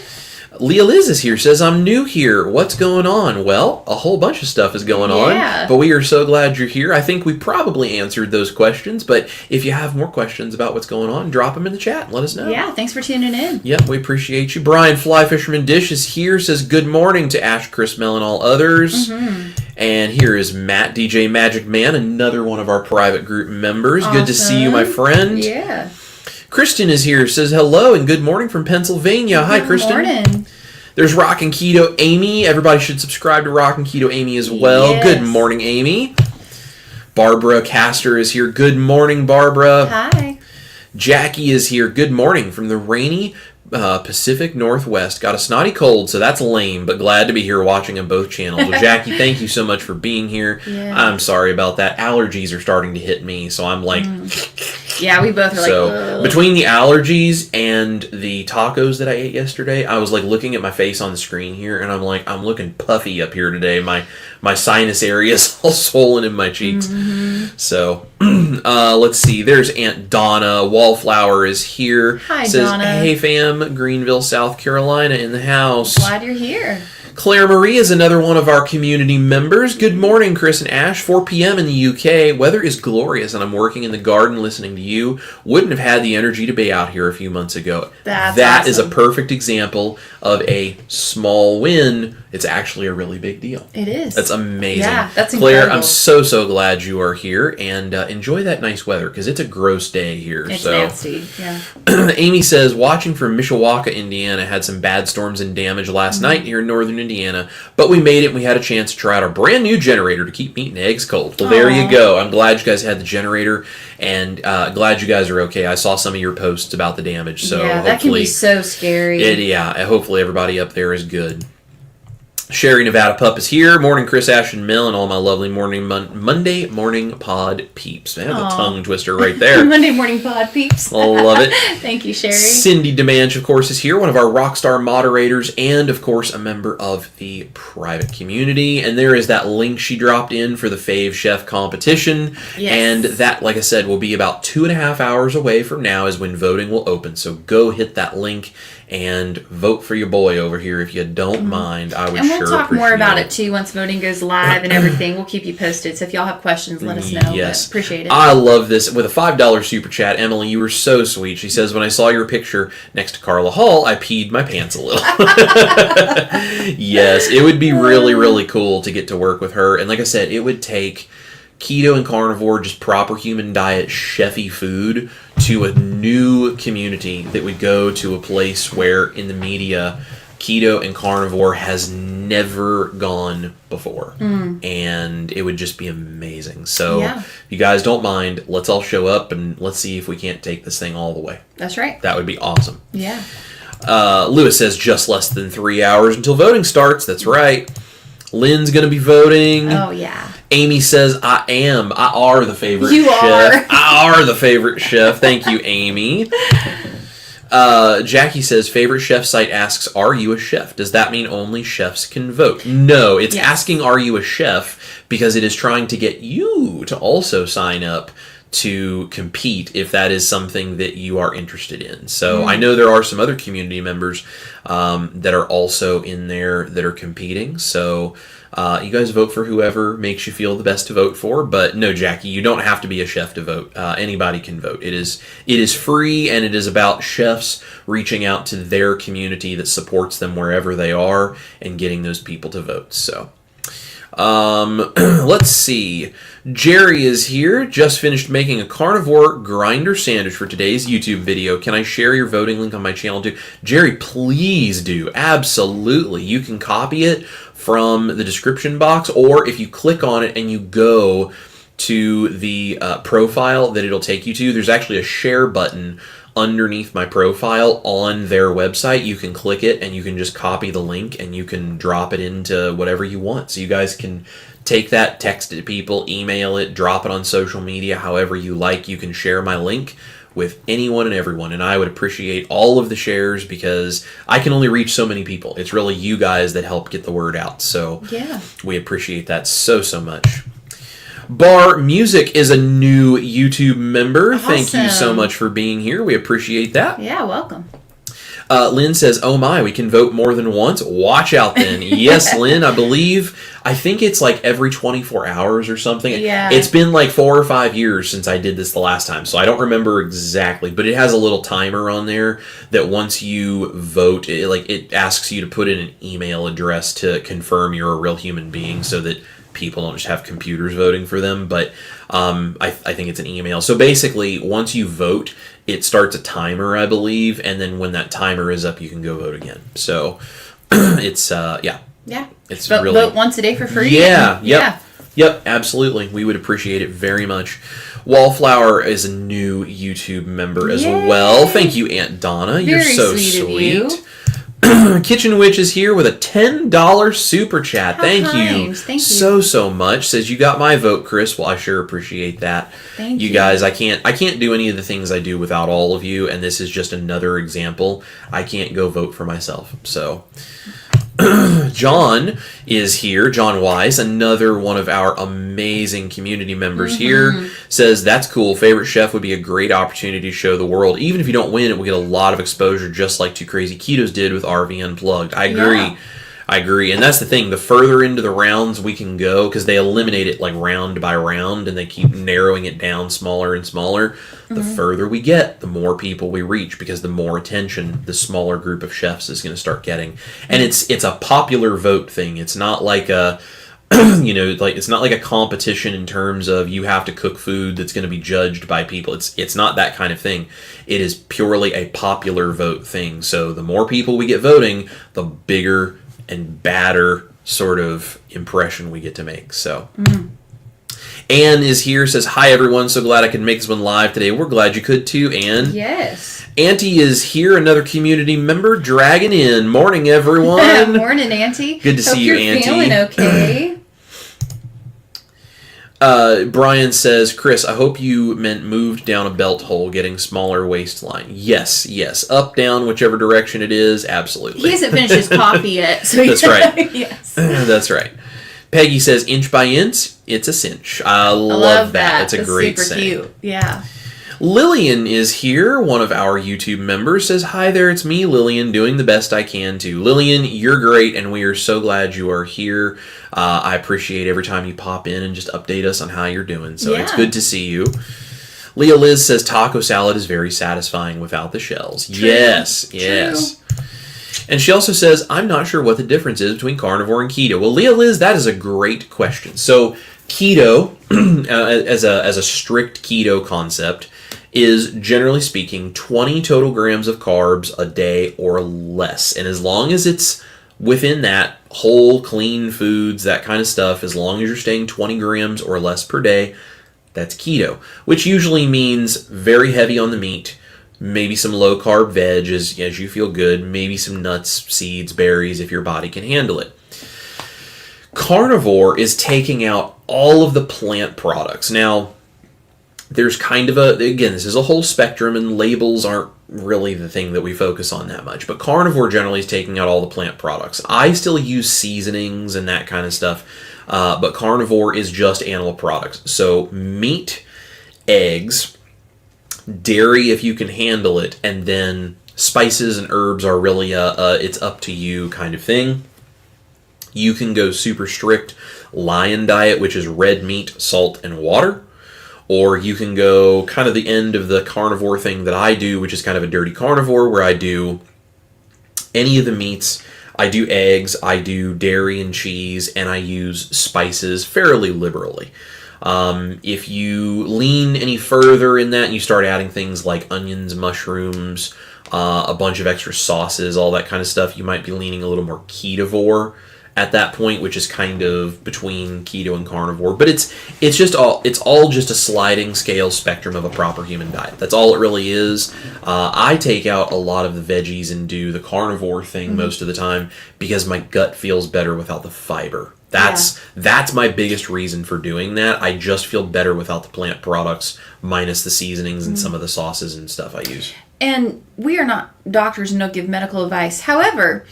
Leah Liz is here, says, I'm new here. What's going on? Well, a whole bunch of stuff is going on. But we are so glad you're here. I think we probably answered those questions. But if you have more questions about what's going on, drop them in the chat and let us know. Yeah, thanks for tuning in. Yep, we appreciate you. Brian Fly Fisherman Dish is here, says, good morning to Ash, Chris, Mel, and all others. And here is Matt, DJ Magic Man, another one of our private group members. Awesome. Good to see you, my friend. Yeah. Kristen is here, says hello and good morning from Pennsylvania. Hi, Kristen. Good morning. There's Rockin' Keto Amy. Everybody should subscribe to Rockin' Keto Amy as well. Yes. Good morning, Amy. Barbara Castor is here. Good morning, Barbara. Hi. Jackie is here. Good morning from the rainy Pacific Northwest. Got a snotty cold, so that's lame, but glad to be here watching on both channels. Well, Jackie, thank you so much for being here. Yeah. I'm sorry about that. Allergies are starting to hit me, so I'm like... Yeah, we both are so, between the allergies and the tacos that I ate yesterday, I was like looking at my face on the screen here, and I'm like, I'm looking puffy up here today. My sinus area is all swollen in my cheeks. So, let's see. There's Aunt Donna. Wallflower is here. Hi, says, Donna. Hey, fam. Greenville, South Carolina in the house. Glad you're here. Claire Marie is another one of our community members. Good morning, Chris and Ash. 4 p.m. in the UK. Weather is glorious, and I'm working in the garden listening to you. Wouldn't have had the energy to be out here a few months ago. That awesome. Is a perfect example of a small win. It's actually a really big deal. It is. That's amazing. Yeah, that's Claire, incredible. I'm so glad you are here, and enjoy that nice weather, because it's a gross day here. It's nasty, yeah. Amy says, watching from Mishawaka, Indiana, had some bad storms and damage last night here in northern Indiana, but we made it and we had a chance to try out our brand new generator to keep meat and eggs cold. Well, there you go. I'm glad you guys had the generator, and glad you guys are okay. I saw some of your posts about the damage, so yeah, that can be so scary. Hopefully everybody up there is good. Sherry Nevada Pup is here. Morning, Chris, Ash, and Mill, and all my lovely morning Monday morning pod peeps. Man, the tongue twister right there. Monday morning pod peeps. I love it. Thank you, Sherry. Cindy Demange, of course, is here, one of our Rockstar moderators, and, of course, a member of the private community. And there is that link she dropped in for the Fave Chef competition. Yes. And that, like I said, will be about 2.5 hours away from now is when voting will open. So go hit that link and vote for your boy over here if you don't mind. I would We'll talk more about it too once voting goes live and everything. We'll keep you posted. So if y'all have questions, let us know. Yes. But appreciate it. I love this. With a $5 super chat, Emily, you were so sweet. She says, when I saw your picture next to Carla Hall, I peed my pants a little. Yes, it would be really, really cool to get to work with her. And like I said, it would take keto and carnivore, just proper human diet, chefy food, to a new community that would go to a place where in the media keto and carnivore has never gone before. And it would just be amazing. So if you guys don't mind, let's all show up and let's see if we can't take this thing all the way. That's right. That would be awesome. Yeah. Lewis says just less than 3 hours until voting starts. That's right. Lynn's going to be voting. Oh, yeah. Amy says, I are the favorite you chef. Are. I are the favorite chef. Thank you, Amy. Jackie says, favorite chef site asks, are you a chef? Does that mean only chefs can vote? No, it's asking, are you a chef? Because it is trying to get you to also sign up to compete if that is something that you are interested in. So I know there are some other community members that are also in there that are competing. So you guys vote for whoever makes you feel the best to vote for. But no, Jackie, you don't have to be a chef to vote. Anybody can vote. It is free, and it is about chefs reaching out to their community that supports them wherever they are and getting those people to vote. So let's see. Jerry is here. Just finished making a carnivore grinder sandwich for today's YouTube video. Can I share your voting link on my channel too? Jerry, please do. Absolutely. You can copy it from the description box, or if you click on it and you go to the profile that it'll take you to, there's actually a share button underneath my profile on their website. You can click it and you can just copy the link and you can drop it into whatever you want. So you guys can take that, text it to people, email it, drop it on social media, however you like. You can share my link with anyone and everyone, and I would appreciate all of the shares because I can only reach so many people. It's really you guys that help get the word out. So we appreciate that so much. Bar Music is a new YouTube member. Awesome. Thank you so much for being here. We appreciate that. Yeah, welcome. Lynn says, oh my, we can vote more than once. Watch out then. Yes, Lynn, I think it's like every 24 hours or something. Yeah. It's been like 4 or 5 years since I did this the last time, so I don't remember exactly, but it has a little timer on there that once you vote, it asks you to put in an email address to confirm you're a real human being so that people don't just have computers voting for them, but I think it's an email. So basically, once you vote, it starts a timer, I believe, and then when that timer is up, you can go vote again. So it's it's really vote once a day for free. Yep, absolutely. We would appreciate it very much. Wallflower is a new YouTube member as well. Thank you, Aunt Donna. You're so sweet. Kitchen Witch is here with a $10 super chat. Thank you so much. Says, you got my vote, Chris. Well, I sure appreciate that. Thank you guys. I can't do any of the things I do without all of you, and this is just another example. I can't go vote for myself. So John is here. John Wise, another one of our amazing community members here, says, that's cool. Favorite chef would be a great opportunity to show the world. Even if you don't win, it will get a lot of exposure, just like Two Crazy Ketos did with RV Unplugged. I agree. Yeah. I agree. And that's the thing. The further into the rounds we can go, because they eliminate it like round by round, and they keep narrowing it down smaller and smaller, the further we get, the more people we reach, because the more attention the smaller group of chefs is going to start getting. And it's a popular vote thing. It's not like a it's not like a competition in terms of you have to cook food that's going to be judged by people. It's not that kind of thing. It is purely a popular vote thing. So the more people we get voting, the bigger and badder sort of impression we get to make. So Anne is here, says, hi everyone, so glad I could make this one live today. We're glad you could too, Anne. Yes. Auntie is here, another community member, dragging in. Morning, everyone. Morning, Auntie. Good to see you, Auntie. Feeling okay. Brian says, Chris, I hope you meant moved down a belt hole, getting smaller waistline. Yes. Up, down, whichever direction it is, absolutely. He hasn't finished his coffee yet. So that's right. Yes. That's right. Peggy says, inch by inch, it's a cinch. I love that. It's a great saying. Super cute. Yeah. Lillian is here, one of our YouTube members, says, hi there, it's me, Lillian, doing the best I can too. Lillian, you're great, and we are so glad you are here. I appreciate every time you pop in and just update us on how you're doing, so it's good to see you. Leah Liz says, taco salad is very satisfying without the shells. True. Yes. And she also says, I'm not sure what the difference is between carnivore and keto. Well, Leah Liz, that is a great question. So keto, as a strict keto concept, is generally speaking 20 total grams of carbs a day or less. And as long as it's within that, whole, clean foods, that kind of stuff, as long as you're staying 20 grams or less per day, that's keto, which usually means very heavy on the meat, maybe some low-carb veg as you feel good, maybe some nuts, seeds, berries if your body can handle it. Carnivore is taking out all of the plant products. Now, there's kind of again, this is a whole spectrum, and labels aren't really the thing that we focus on that much. But carnivore generally is taking out all the plant products. I still use seasonings and that kind of stuff, but carnivore is just animal products. So meat, eggs, dairy if you can handle it, and then spices and herbs are really it's up to you kind of thing. You can go super strict lion diet, which is red meat, salt, and water. Or you can go kind of the end of the carnivore thing that I do, which is kind of a dirty carnivore, where I do any of the meats. I do eggs, I do dairy and cheese, and I use spices fairly liberally. If you lean any further in that and you start adding things like onions, mushrooms, a bunch of extra sauces, all that kind of stuff, you might be leaning a little more ketovore at that point, which is kind of between keto and carnivore. But it's all just a sliding scale spectrum of a proper human diet. That's all it really is. I take out a lot of the veggies and do the carnivore thing most of the time because my gut feels better without the fiber. That's my biggest reason for doing that. I just feel better without the plant products, minus the seasonings and some of the sauces and stuff I use. And we are not doctors and don't give medical advice. However,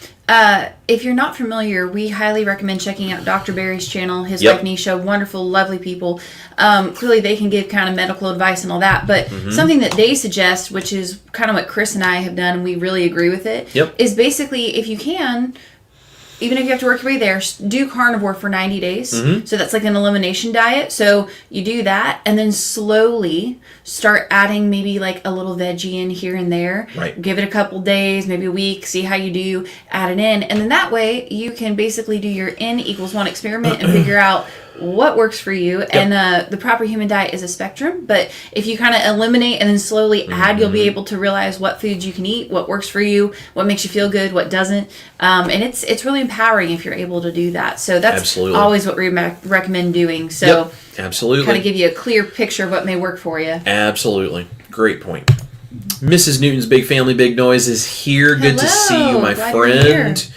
if you're not familiar, we highly recommend checking out Dr. Barry's channel, his wife Nisha, wonderful, lovely people. Clearly they can give kind of medical advice and all that, but something that they suggest, which is kind of what Chris and I have done, and we really agree with it, is basically, if you can, even if you have to work your way there, do carnivore for 90 days. So that's like an elimination diet. So you do that and then slowly start adding maybe like a little veggie in here and there. Right. Give it a couple days, maybe a week, see how you do, add it in. And then that way you can basically do your N=1 experiment and figure out what works for you. And the proper human diet is a spectrum, but if you kind of eliminate and then slowly add, you'll be able to realize what foods you can eat, what works for you, what makes you feel good, what doesn't. And it's really empowering if you're able to do that. So that's always what we recommend doing. So absolutely, kind of give you a clear picture of what may work for you. Absolutely. Great point. Mrs. Newton's Big Family Big Noise is here. Good to see you, my friend.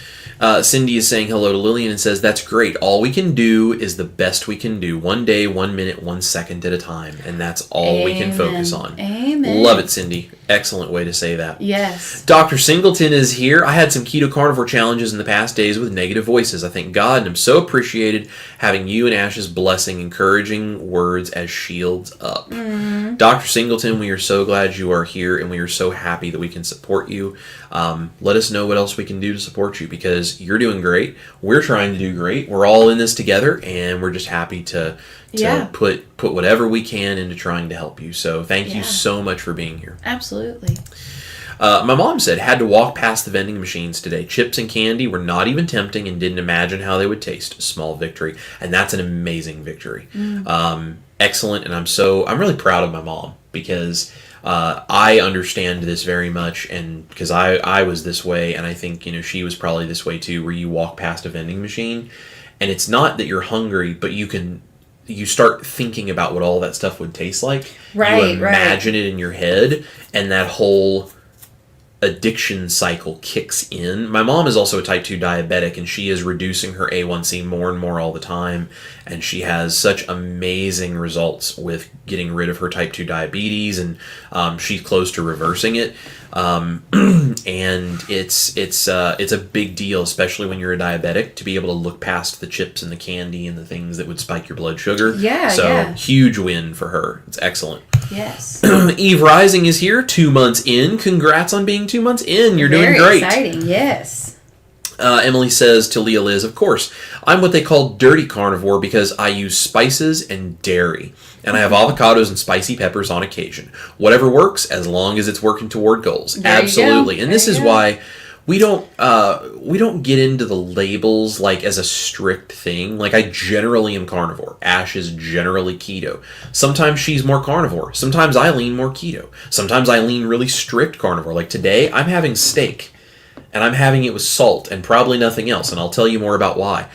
Cindy is saying hello to Lillian and says, that's great. All we can do is the best we can do. 1 day, 1 minute, 1 second at a time. And that's all we can focus on. Amen. Love it, Cindy. Excellent way to say that. Yes. Dr. Singleton is here. I had some keto carnivore challenges in the past days with negative voices. I thank God and I'm so appreciated having you and Ash's blessing, encouraging words as shields up. Dr. Singleton, we are so glad you are here and we are so happy that we can support you. Let us know what else we can do to support you because you're doing great. We're trying to do great. We're all in this together and we're just happy to put whatever we can into trying to help you. So thank you so much for being here. Absolutely. My mom said, had to walk past the vending machines today. Chips and candy were not even tempting and didn't imagine how they would taste. Small victory. And that's an amazing victory. Excellent. And I'm really proud of my mom because I understand this very much, and because I was this way, and I think she was probably this way too, where you walk past a vending machine and it's not that you're hungry, but you start thinking about what all that stuff would taste like. You imagine it in your head, and that whole addiction cycle kicks in. My mom is also a type 2 diabetic, and she is reducing her A1C more and more all the time, and she has such amazing results with getting rid of her type 2 diabetes, and she's close to reversing it. And it's a big deal, especially when you're a diabetic, to be able to look past the chips and the candy and the things that would spike your blood sugar. Huge win for her. It's excellent. Yes. Eve Rising is here, 2 months in. Congrats on being 2 months in. You're doing great. Very exciting, yes. Emily says to Leah Liz, of course, I'm what they call dirty carnivore because I use spices and dairy. And I have avocados and spicy peppers on occasion. Whatever works, as long as it's working toward goals. Absolutely. And this is why we don't get into the labels like as a strict thing. Like, I generally am carnivore. Ash is generally keto. Sometimes she's more carnivore. Sometimes I lean more keto. Sometimes I lean really strict carnivore. Like today, I'm having steak. And I'm having it with salt and probably nothing else. And I'll tell you more about why.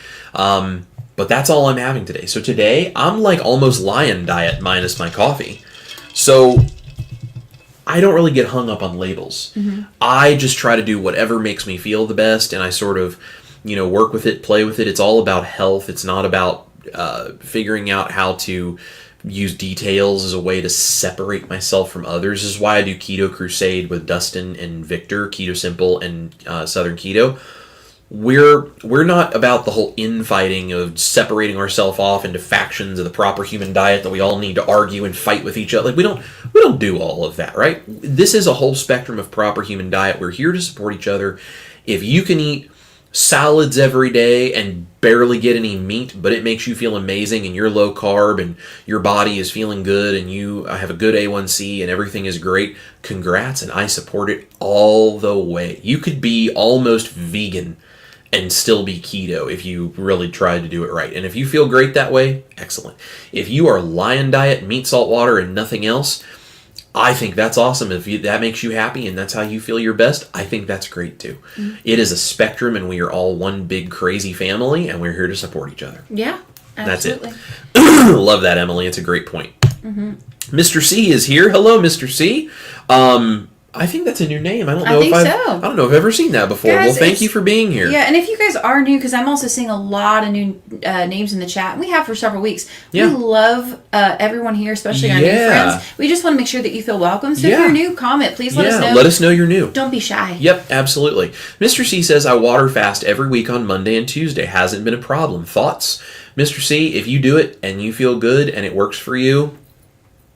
But that's all I'm having today. So today, I'm like almost lion diet minus my coffee. So I don't really get hung up on labels. I just try to do whatever makes me feel the best. And I sort of, work with it, play with it. It's all about health. It's not about figuring out how to use details as a way to separate myself from others. This is why I do Keto Crusade with Dustin and Victor, Keto Simple and Southern Keto. We're not about the whole infighting of separating ourselves off into factions of the proper human diet that we all need to argue and fight with each other. Like we don't do all of that, right? This is a whole spectrum of proper human diet. We're here to support each other. If you can eat salads every day and barely get any meat, but it makes you feel amazing and you're low carb and your body is feeling good and you have a good A1C and everything is great, congrats, and I support it all the way. You could be almost vegan and still be keto if you really tried to do it right. And if you feel great that way, excellent. If you are lion diet, meat, salt, water, and nothing else, I think that's awesome. If that makes you happy and that's how you feel your best, I think that's great too. Mm-hmm. It is a spectrum and we are all one big crazy family and we're here to support each other. Yeah, absolutely. That's it. Love that, Emily. It's a great point. Mm-hmm. Mr. C is here. Hello, Mr. C. I think that's a new name. I don't know if I've ever seen that before. Guys, well, thank you for being here. Yeah, and if you guys are new, because I'm also seeing a lot of new names in the chat, and we have for several weeks. Yeah. We love everyone here, especially our new friends. We just want to make sure that you feel welcome. So if you're new, comment. Please let us know. Let us know you're new. Don't be shy. Yep, absolutely. Mr. C says, I water fast every week on Monday and Tuesday. Hasn't been a problem. Thoughts? Mr. C, if you do it and you feel good and it works for you,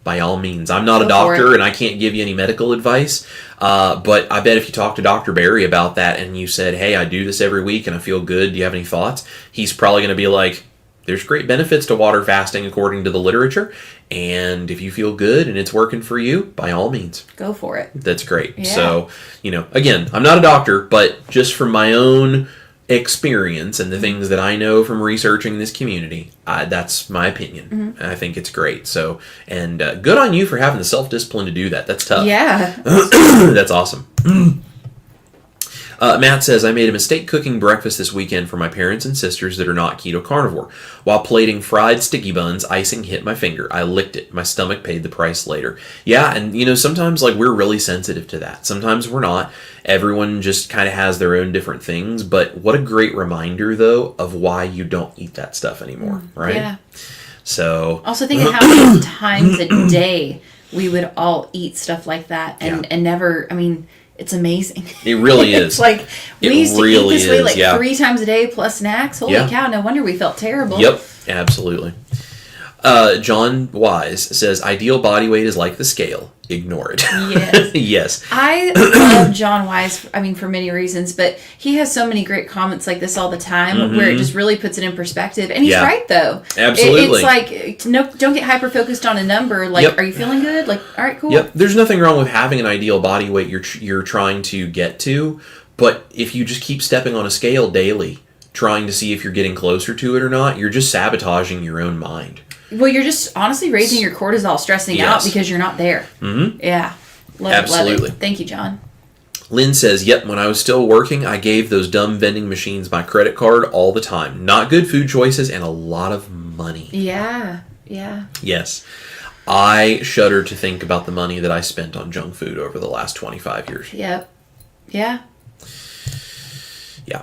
by all means. I'm not a doctor and I can't give you any medical advice, but I bet if you talk to Dr. Barry about that and you said, hey, I do this every week and I feel good, do you have any thoughts? He's probably going to be like, there's great benefits to water fasting according to the literature, and if you feel good and it's working for you, by all means. Go for it. That's great. Yeah. So, again, I'm not a doctor, but just from my own experience and the things that I know from researching this community, that's my opinion. Mm-hmm. I think it's great. So, and good on you for having the self-discipline to do that. That's tough. Yeah. That's awesome. Matt says, I made a mistake cooking breakfast this weekend for my parents and sisters that are not keto carnivore. While plating fried sticky buns, icing hit my finger. I licked it. My stomach paid the price later. Yeah, and sometimes we're really sensitive to that. Sometimes we're not. Everyone just kind of has their own different things. But what a great reminder, though, of why you don't eat that stuff anymore, right? Yeah. So also think of how many times a day we would all eat stuff like that and never, it's amazing. It really is. It's like, we used to eat this way 3 times a day plus snacks. Holy cow, no wonder we felt terrible. Yep, absolutely. John Wise says, ideal body weight is like the scale. Ignore it. Yes. Yes. I love John Wise, for many reasons, but he has so many great comments like this all the time where it just really puts it in perspective. And he's right, though. Absolutely. It's like, don't get hyper-focused on a number. Are you feeling good? All right, cool. Yep. There's nothing wrong with having an ideal body weight you're trying to get to, but if you just keep stepping on a scale daily, trying to see if you're getting closer to it or not, you're just sabotaging your own mind. Well, you're just honestly raising your cortisol, stressing out because you're not there. Mm-hmm. Yeah. Absolutely. Love it. Thank you, John. Lynn says, yep, when I was still working, I gave those dumb vending machines my credit card all the time. Not good food choices and a lot of money. Yeah. Yeah. Yes. I shudder to think about the money that I spent on junk food over the last 25 years. Yep. Yeah. Yeah.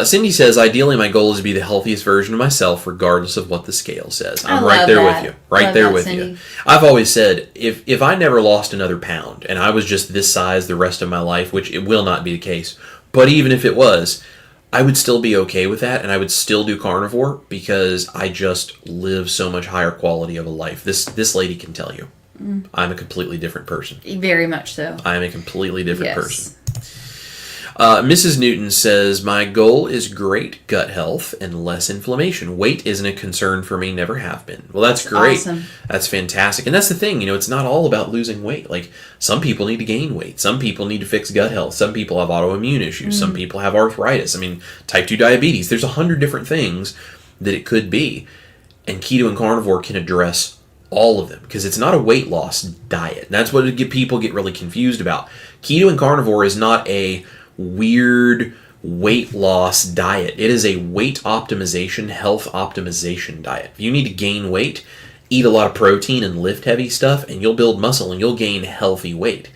Cindy says, ideally my goal is to be the healthiest version of myself regardless of what the scale says. I'm right there with you. Right there with you. I've always said, if I never lost another pound and I was just this size the rest of my life, which it will not be the case, but even if it was, I would still be okay with that and I would still do carnivore because I just live so much higher quality of a life. This lady can tell you. I'm a completely different person. Very much so. I am a completely different person. Mrs. Newton says, my goal is great gut health and less inflammation. Weight isn't a concern for me, never have been. Well, that's great. Awesome. That's fantastic. And that's the thing, it's not all about losing weight. Some people need to gain weight. Some people need to fix gut health. Some people have autoimmune issues. Some people have arthritis. Type 2 diabetes. There's 100 different things that it could be. And keto and carnivore can address all of them because it's not a weight loss diet. And that's what people get really confused about. Keto and carnivore is not a weird weight loss diet. It is a weight optimization, health optimization diet. If you need to gain weight, eat a lot of protein and lift heavy stuff, and you'll build muscle and you'll gain healthy weight.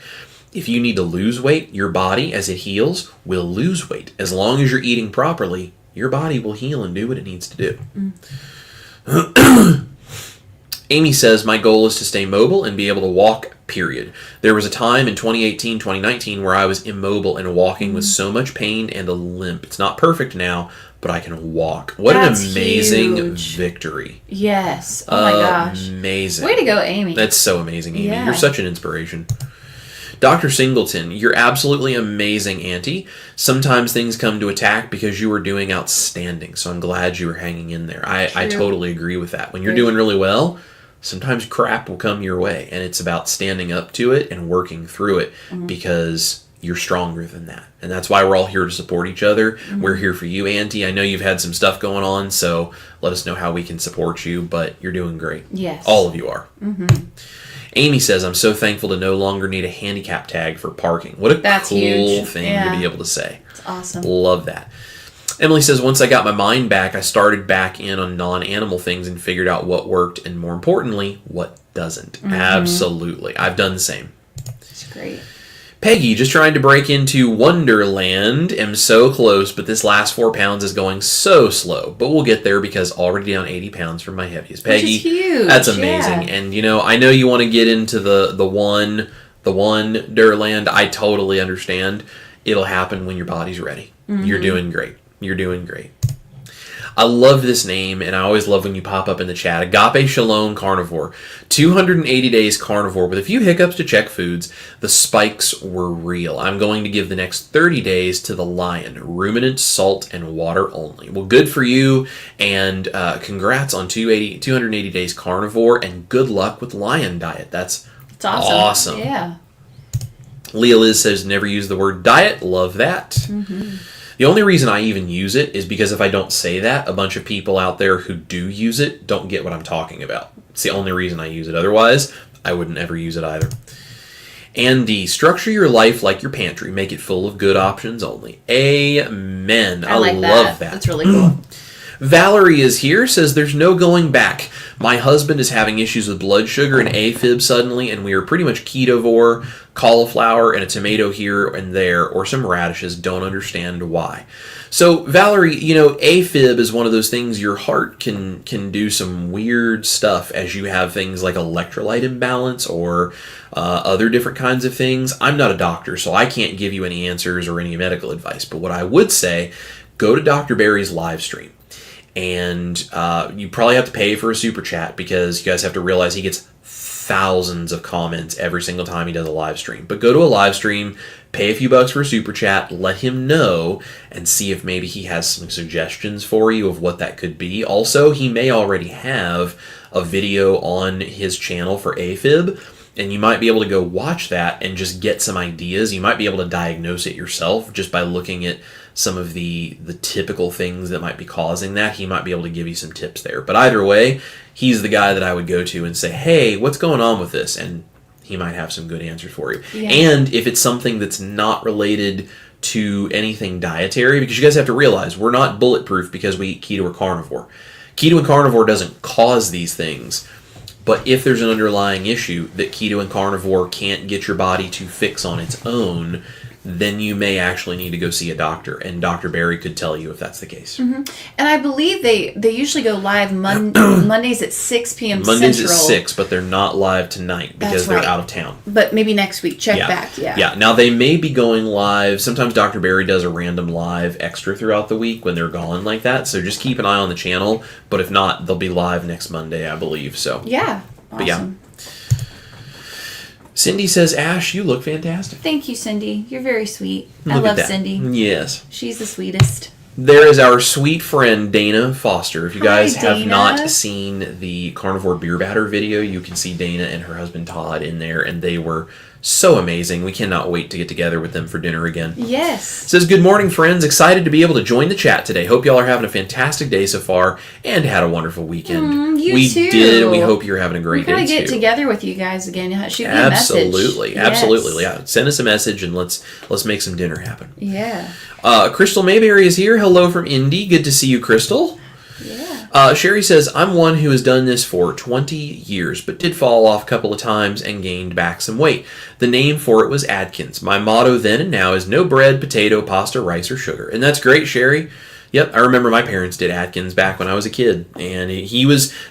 If you need to lose weight, your body, as it heals, will lose weight. As long as you're eating properly, your body will heal and do what it needs to do. Amy says, my goal is to stay mobile and be able to walk, period. There was a time in 2018, 2019 where I was immobile and walking with so much pain and a limp. It's not perfect now, but I can walk. What That's an amazing huge. victory. Yes. Oh my gosh. Amazing. Way to go, Amy. That's so amazing, Amy. Yeah. You're such an inspiration. Dr. Singleton, you're absolutely amazing, Auntie. Sometimes things come to attack because you are doing outstanding, so I'm glad you were hanging in there. I totally agree with that. When you're doing really well, sometimes crap will come your way, and it's about standing up to it and working through it because you're stronger than that. And that's why we're all here to support each other. We're here for you, Auntie. I know you've had some stuff going on, so let us know how we can support you, but you're doing great. Yes. All of you are. Amy says, I'm so thankful to no longer need a handicap tag for parking. What a cool huge. thing to be able to say. It's awesome. Love that. Emily says, once I got my mind back, I started back in on non-animal things and figured out what worked and, more importantly, what doesn't. Absolutely. I've done the same. It's great. Peggy, just trying to break into Wonderland. Am so close, but this last 4 pounds is going so slow. But we'll get there because already down 80 pounds from my heaviest. Peggy, which is huge. that's amazing. Yeah. And, I know you want to get into the Wonderland. I totally understand. It'll happen when your body's ready. You're doing great. You're doing great. I love this name, and I always love when you pop up in the chat. Agape Shalom Carnivore. 280 days carnivore with a few hiccups to check foods. The spikes were real. I'm going to give the next 30 days to the lion. Ruminant, salt, and water only. Well, good for you, and congrats on 280 days carnivore, and good luck with lion diet. That's awesome. Yeah. Leah Liz says, never use the word diet. Love that. The only reason I even use it is because if I don't say that, a bunch of people out there who do use it don't get what I'm talking about. It's the only reason I use it. Otherwise, I wouldn't ever use it either. Andy, structure your life like your pantry. Make it full of good options only. Amen. I like love that. That's really cool. Valerie is here, says there's no going back. My husband is having issues with blood sugar and AFib suddenly, and we are pretty much ketovore, cauliflower, and a tomato here and there, or some radishes. Don't understand why. So, Valerie, AFib is one of those things your heart can do some weird stuff as you have things like electrolyte imbalance or other different kinds of things. I'm not a doctor, so I can't give you any answers or any medical advice, but what I would say, go to Dr. Barry's live stream. And you probably have to pay for a super chat because you guys have to realize he gets thousands of comments every single time he does a live stream. But go to a live stream, pay a few bucks for a super chat, let him know, and see if maybe he has some suggestions for you of what that could be. Also, he may already have a video on his channel for AFib, and you might be able to go watch that and just get some ideas. You might be able to diagnose it yourself just by looking at some of the typical things that might be causing that. He might be able to give you some tips there. But either way, he's the guy that I would go to and say, hey, what's going on with this? And he might have some good answers for you. Yeah. And if it's something that's not related to anything dietary, because you guys have to realize we're not bulletproof because we eat keto or carnivore. Keto and carnivore doesn't cause these things. But if there's an underlying issue that keto and carnivore can't get your body to fix on its own, then you may actually need to go see a doctor, and Dr. Barry could tell you if that's the case. And I believe they usually go live Mondays at 6 p.m. Mondays Central. at 6, but they're not live tonight because they're out of town. But maybe next week. Check back, Yeah, now they may be going live. Sometimes Dr. Barry does a random live extra throughout the week when they're gone like that, so just keep an eye on the channel. But if not, they'll be live next Monday, I believe. So yeah, awesome. But yeah. Cindy says, Ash, you look fantastic. Thank you, Cindy. You're very sweet. Look I love at that. Cindy. Yes. She's the sweetest. There is our sweet friend, Dana Foster. If you guys have Dana. not seen the Carnivore Beer Batter video, you can see Dana and her husband Todd in there, and they were so amazing. We cannot wait to get together with them for dinner again. Yes. Says, good morning, friends. Excited to be able to join the chat today. Hope y'all are having a fantastic day so far and had a wonderful weekend. We too. Did, and we hope you're having a great day too. We gotta get together with you guys again. Shoot me a Absolutely. message. Absolutely. Yes. Yeah. Send us a message and let's make some dinner happen. Yeah. Crystal Mayberry is here. Hello from Indy. Good to see you, Crystal. Yeah. Sherry says, I'm one who has done this for 20 years, but did fall off a couple of times and gained back some weight. The name for it was Atkins. My motto then and now is no bread, potato, pasta, rice, or sugar. And that's great, Sherry. Yep, I remember my parents did Atkins back when I was a kid, and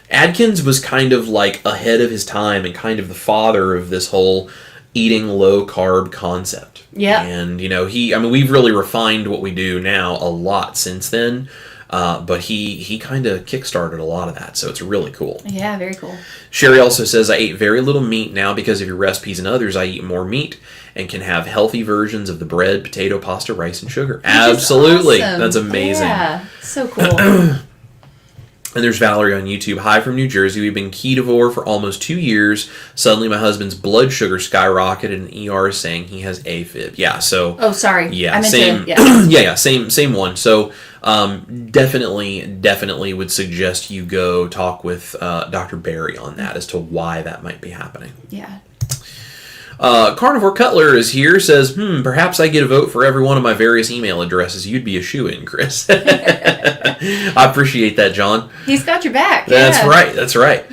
Atkins was kind of like ahead of his time and kind of the father of this whole eating low carb concept. Yeah. And we've really refined what we do now a lot since then. But he kind of kickstarted a lot of that, so it's really cool. Yeah, very cool. Sherry also says, I ate very little meat. Now because of your recipes and others, I eat more meat and can have healthy versions of the bread, potato, pasta, rice, and sugar. Absolutely. Awesome. That's amazing. Yeah, so cool. And there's Valerie on YouTube. Hi from New Jersey. We've been ketovore for almost 2 years. Suddenly my husband's blood sugar skyrocketed and ER is saying he has AFib. Yeah, so... Oh, sorry. Yeah, I meant same. To, same one. So definitely would suggest you go talk with Dr. Barry on that as to why that might be happening. Yeah. Carnivore Cutler is here, says, perhaps I get a vote for every one of my various email addresses. You'd be a shoo-in, Chris. I appreciate that, John. He's got your back. That's right.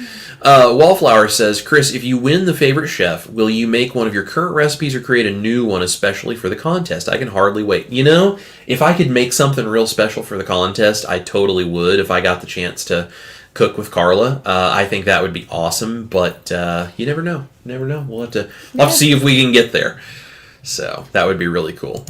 Wallflower says, Chris, if you win the favorite chef, will you make one of your current recipes or create a new one especially for the contest? I can hardly wait. If I could make something real special for the contest, I totally would if I got the chance to cook with Carla. I think that would be awesome, but you never know. We'll have to see if we can get there. So that would be really cool.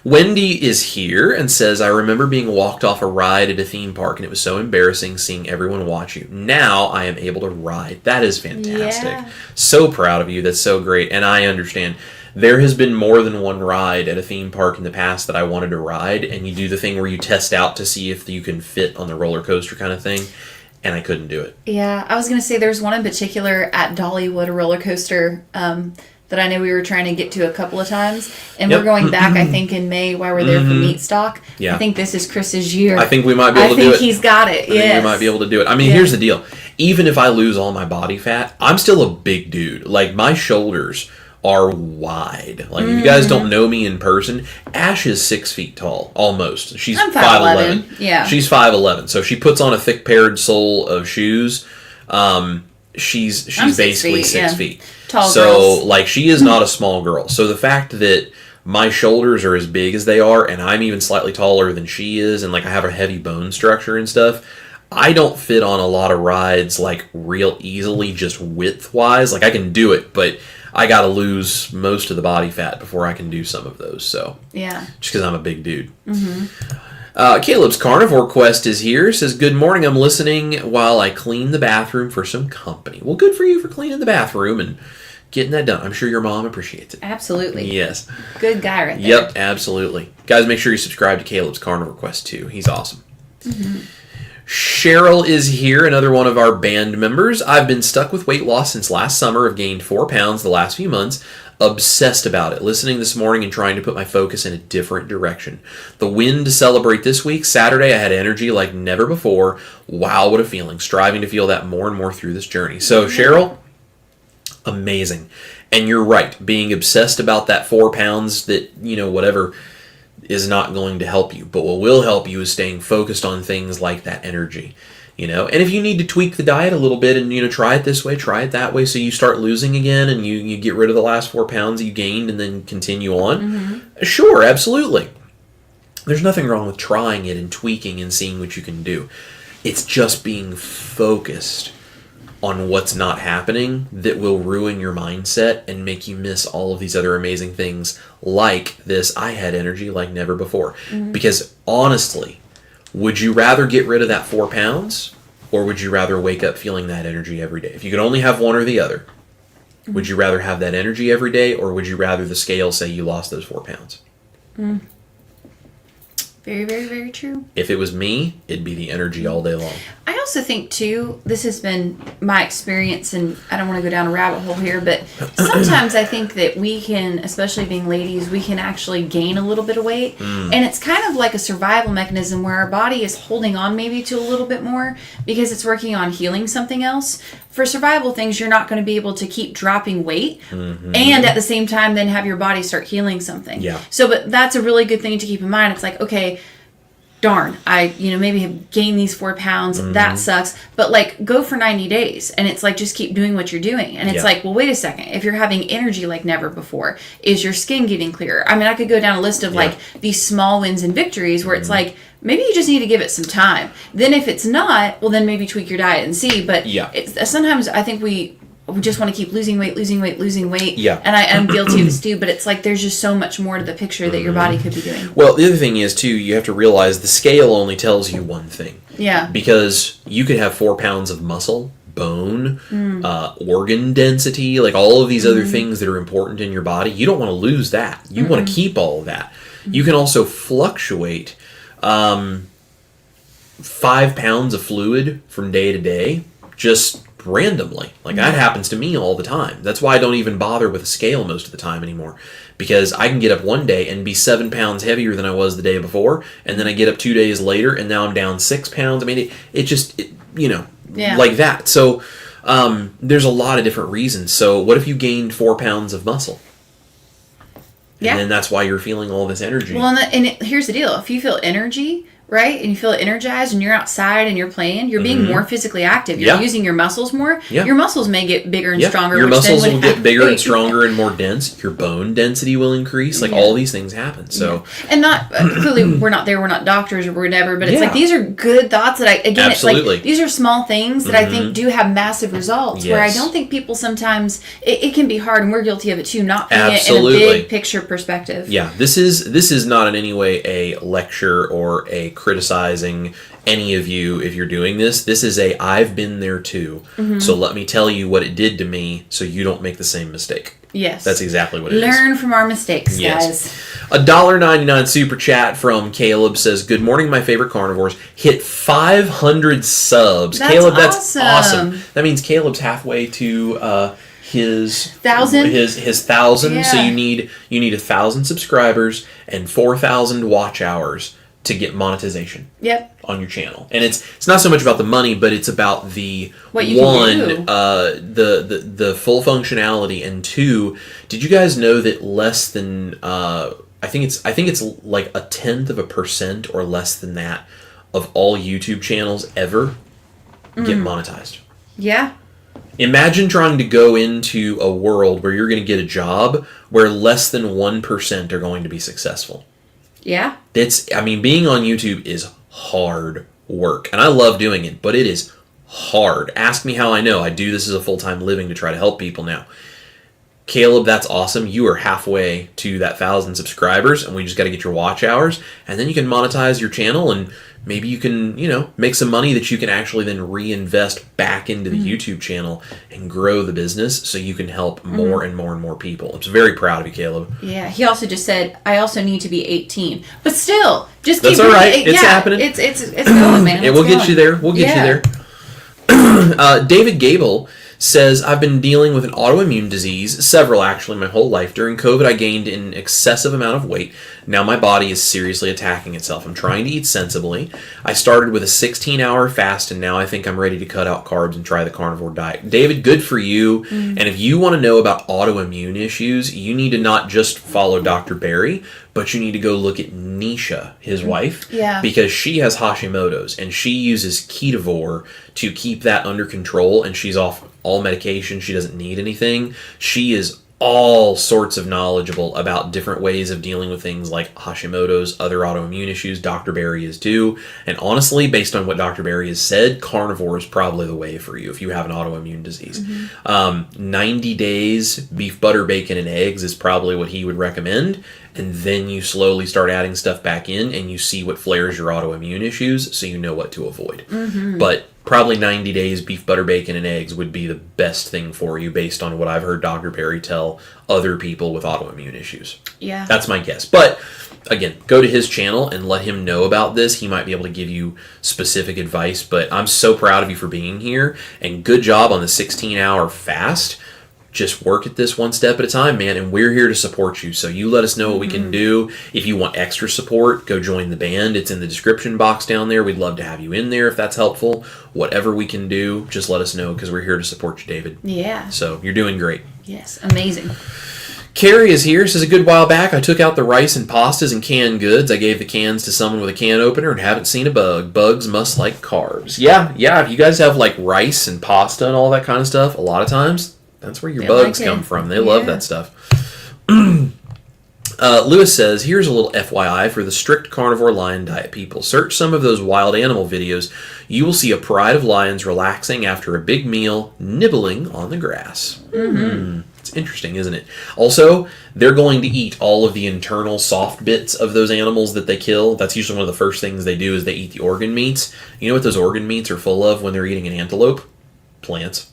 Wendy is here and says, I remember being walked off a ride at a theme park and it was so embarrassing seeing everyone watch you. Now I am able to ride. That is fantastic. Yeah. So proud of you. That's so great. And I understand. There has been more than one ride at a theme park in the past that I wanted to ride, and you do the thing where you test out to see if you can fit on the roller coaster kind of thing, and I couldn't do it. Yeah, I was going to say there's one in particular at Dollywood, a roller coaster that I know we were trying to get to a couple of times, and we're going back, I think, in May while we're there for Meat Stock. Yeah. I think this is Chris's year. I think we might be able to do it. I think he's got it, I think we might be able to do it. I mean, here's the deal. Even if I lose all my body fat, I'm still a big dude. Like, my shoulders are wide. Like, if you guys don't know me in person, Ash is 6 feet tall, almost. She's 5'11". Yeah. She's 5'11". So if she puts on a thick paired sole of shoes, she's basically 6 feet. Tall so, girls. like, she is not a small girl. So the fact that my shoulders are as big as they are, and I'm even slightly taller than she is, and, like, I have a heavy bone structure and stuff, I don't fit on a lot of rides, like, real easily, just width-wise. Like, I can do it, but I gotta lose most of the body fat before I can do some of those, so. Yeah. Just because I'm a big dude. Caleb's Carnivore Quest is here. Says, good morning, I'm listening while I clean the bathroom for some company. Well, good for you for cleaning the bathroom and getting that done. I'm sure your mom appreciates it. Absolutely. Yes. Good guy right there. Yep, absolutely. Guys, make sure you subscribe to Caleb's Carnivore Quest too. He's awesome. Cheryl is here, another one of our band members. I've been stuck with weight loss since last summer. I've gained 4 pounds the last few months. Obsessed about it. Listening this morning and trying to put my focus in a different direction. The win to celebrate this week. Saturday, I had energy like never before. Wow, what a feeling. Striving to feel that more and more through this journey. So, Cheryl, amazing. And you're right. Being obsessed about that 4 pounds that, whatever, is not going to help you. But what will help you is staying focused on things like that energy. And if you need to tweak the diet a little bit and, try it this way, try it that way, so you start losing again and you get rid of the last 4 pounds you gained and then continue on. Sure, absolutely. There's nothing wrong with trying it and tweaking and seeing what you can do. It's just being focused on what's not happening that will ruin your mindset and make you miss all of these other amazing things like this. I had energy like never before. Because honestly, would you rather get rid of that 4 pounds, or would you rather wake up feeling that energy every day? If you could only have one or the other, would you rather have that energy every day, or would you rather the scale say you lost those 4 pounds? Very, very, very true. If it was me, it'd be the energy all day long. I also think, too, this has been my experience, and I don't want to go down a rabbit hole here, but sometimes I think that we can, especially being ladies, we can actually gain a little bit of weight. And it's kind of like a survival mechanism where our body is holding on maybe to a little bit more because it's working on healing something else. For survival things, you're not going to be able to keep dropping weight and at the same time then have your body start healing something. Yeah. So, but that's a really good thing to keep in mind. It's like, okay, darn, I, maybe have gained these 4 pounds. That sucks. But like, go for 90 days. And it's like, just keep doing what you're doing. And it's like, well, wait a second. If you're having energy like never before, is your skin getting clearer? I mean, I could go down a list of like these small wins and victories where it's like, maybe you just need to give it some time. Then if it's not, well, then maybe tweak your diet and see. But sometimes I think we just want to keep losing weight. Yeah. And I'm guilty of this too, but it's like there's just so much more to the picture that your body could be doing. Well, the other thing is too, you have to realize the scale only tells you one thing. Yeah. Because you could have 4 pounds of muscle, bone, organ density, like all of these other things that are important in your body. You don't want to lose that. You want to keep all of that. You can also fluctuate 5 pounds of fluid from day to day, just randomly. Like that happens to me all the time. That's why I don't even bother with a scale most of the time anymore, because I can get up one day and be 7 pounds heavier than I was the day before, and then I get up 2 days later and now I'm down 6 pounds. I mean, it just like that. So there's a lot of different reasons. So what if you gained 4 pounds of muscle? And then that's why you're feeling all this energy. Well, here's the deal. If you feel energy, right, and you feel energized and you're outside and you're playing, you're being more physically active. You're using your muscles more. Yeah. Your muscles may get bigger and stronger. Your muscles will get bigger and stronger and more dense. Your bone density will increase. Like all these things happen. So and not clearly we're not doctors or whatever, but it's like these are good thoughts that it's like these are small things that I think do have massive results. Where I don't think people sometimes it can be hard, and we're guilty of it too, not being it in a big picture perspective. Yeah, this is not in any way a lecture or a criticizing any of you if you're doing this. This is I've been there too. So let me tell you what it did to me so you don't make the same mistake. Yes. That's exactly what it is. Learn from our mistakes, guys. $1.99 super chat from Caleb says, "Good morning, my favorite carnivores. Hit 500 subs." Caleb, that's awesome. That means Caleb's halfway to his 1,000. His 1,000. So you need 1,000 subscribers and 4,000 watch hours to get monetization on your channel. And it's not so much about the money, but it's about the the full functionality, and 2, did you guys know that less than I think it's like 0.1% or less than that of all YouTube channels ever get monetized? Yeah. Imagine trying to go into a world where you're going to get a job where less than 1% are going to be successful. Yeah. Being on YouTube is hard work, and I love doing it, but it is hard. Ask me how I know. I do this as a full-time living to try to help people now. Caleb, that's awesome. You are halfway to that 1,000 subscribers, and we just got to get your watch hours, and then you can monetize your channel, and maybe you can, make some money that you can actually then reinvest back into the YouTube channel and grow the business so you can help more and more and more people. I'm very proud of you, Caleb. Yeah, he also just said, I also need to be 18. But still, just keep... That's all right. It's happening. It's going, man. We'll get you there. We'll get you there. David Gable says, "I've been dealing with an autoimmune disease, several actually, my whole life. During COVID, I gained an excessive amount of weight. Now my body is seriously attacking itself. I'm trying to eat sensibly. I started with a 16-hour fast, and now I think I'm ready to cut out carbs and try the carnivore diet." David, good for you. And if you want to know about autoimmune issues, you need to not just follow Dr. Barry, but you need to go look at Nisha, his wife, because she has Hashimoto's, and she uses Ketovore to keep that under control, and she's off all medication. She doesn't need anything. She is all sorts of knowledgeable about different ways of dealing with things like Hashimoto's, other autoimmune issues. Dr. Barry is too. And honestly, based on what Dr. Barry has said, carnivore is probably the way for you if you have an autoimmune disease. 90 days, beef, butter, bacon, and eggs is probably what he would recommend. And then you slowly start adding stuff back in, and you see what flares your autoimmune issues so you know what to avoid. But probably 90 days, beef, butter, bacon, and eggs would be the best thing for you based on what I've heard Dr. Barry tell other people with autoimmune issues. Yeah. That's my guess. But again, go to his channel and let him know about this. He might be able to give you specific advice, but I'm so proud of you for being here, and good job on the 16-hour fast. Just work at this one step at a time, man, and we're here to support you. So you let us know what we can do. If you want extra support, go join the band. It's in the description box down there. We'd love to have you in there if that's helpful. Whatever we can do, just let us know, because we're here to support you, David. Yeah. So you're doing great. Yes, amazing. Carrie is here. Says a good while back, I took out the rice and pastas and canned goods. I gave the cans to someone with a can opener and haven't seen a bug. Bugs must like carbs. Yeah. If you guys have like rice and pasta and all that kind of stuff, a lot of times that's where your bugs come from. They love that stuff. Lewis says, here's a little FYI for the strict carnivore lion diet people. Search some of those wild animal videos. You will see a pride of lions relaxing after a big meal, nibbling on the grass. It's interesting, isn't it? Also, they're going to eat all of the internal soft bits of those animals that they kill. That's usually one of the first things they do is they eat the organ meats. You know what those organ meats are full of when they're eating an antelope? Plants.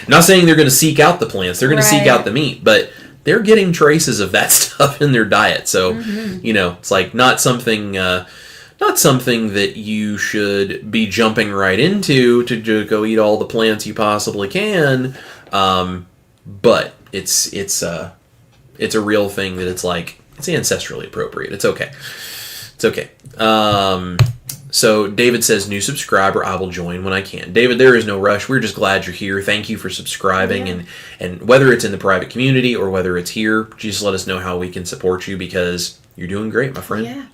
Not saying they're going to seek out the plants. They're going to seek out the meat, but they're getting traces of that stuff in their diet. So, it's like not something that you should be jumping right into to go eat all the plants you possibly can. But it's a real thing that it's ancestrally appropriate. It's okay. So David says, new subscriber, I will join when I can. David, there is no rush. We're just glad you're here. Thank you for subscribing. And whether it's in the private community or whether it's here, just let us know how we can support you because you're doing great, my friend. Yeah.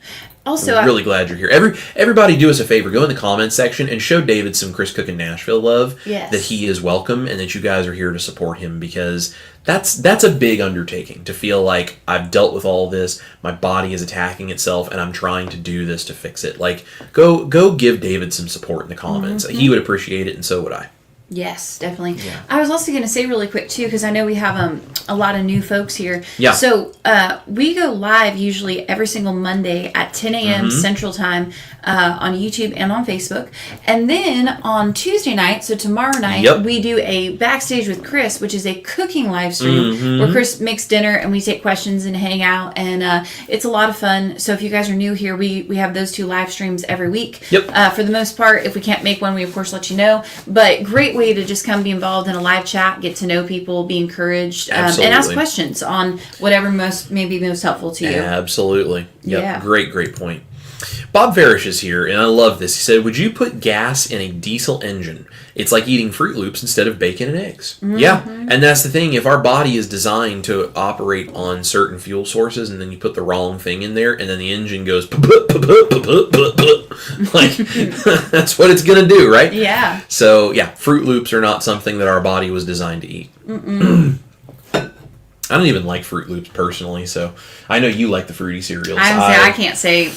Also, I'm really glad you're here. Everybody do us a favor. Go in the comments section and show David some Chris Cook in Nashville love. Yes. That he is welcome and that you guys are here to support him because that's a big undertaking to feel like I've dealt with all this, my body is attacking itself, and I'm trying to do this to fix it. Like, go give David some support in the comments. He would appreciate it, and so would I. Yes, definitely. Yeah. I was also going to say really quick, too, because I know we have a lot of new folks here. Yeah. So we go live usually every single Monday at 10 a.m. Central Time on YouTube and on Facebook. And then on Tuesday night, so tomorrow night, we do a Backstage with Chris, which is a cooking live stream where Chris makes dinner and we take questions and hang out. And it's a lot of fun. So if you guys are new here, we have those 2 live streams every week. Yep. For the most part, if we can't make one, we of course let you know. But great way to just come be involved in a live chat, get to know people, be encouraged, and ask questions on whatever may be most helpful to you. Absolutely. Yep. Yeah. Great point. Bob Farish is here, and I love this. He said, would you put gas in a diesel engine? It's like eating Fruit Loops instead of bacon and eggs. Yeah, and that's the thing. If our body is designed to operate on certain fuel sources, and then you put the wrong thing in there, and then the engine goes, like, that's what it's going to do, right? Yeah. So, Fruit Loops are not something that our body was designed to eat. I don't even like Fruit Loops personally, so I know you like the fruity cereals. I can't say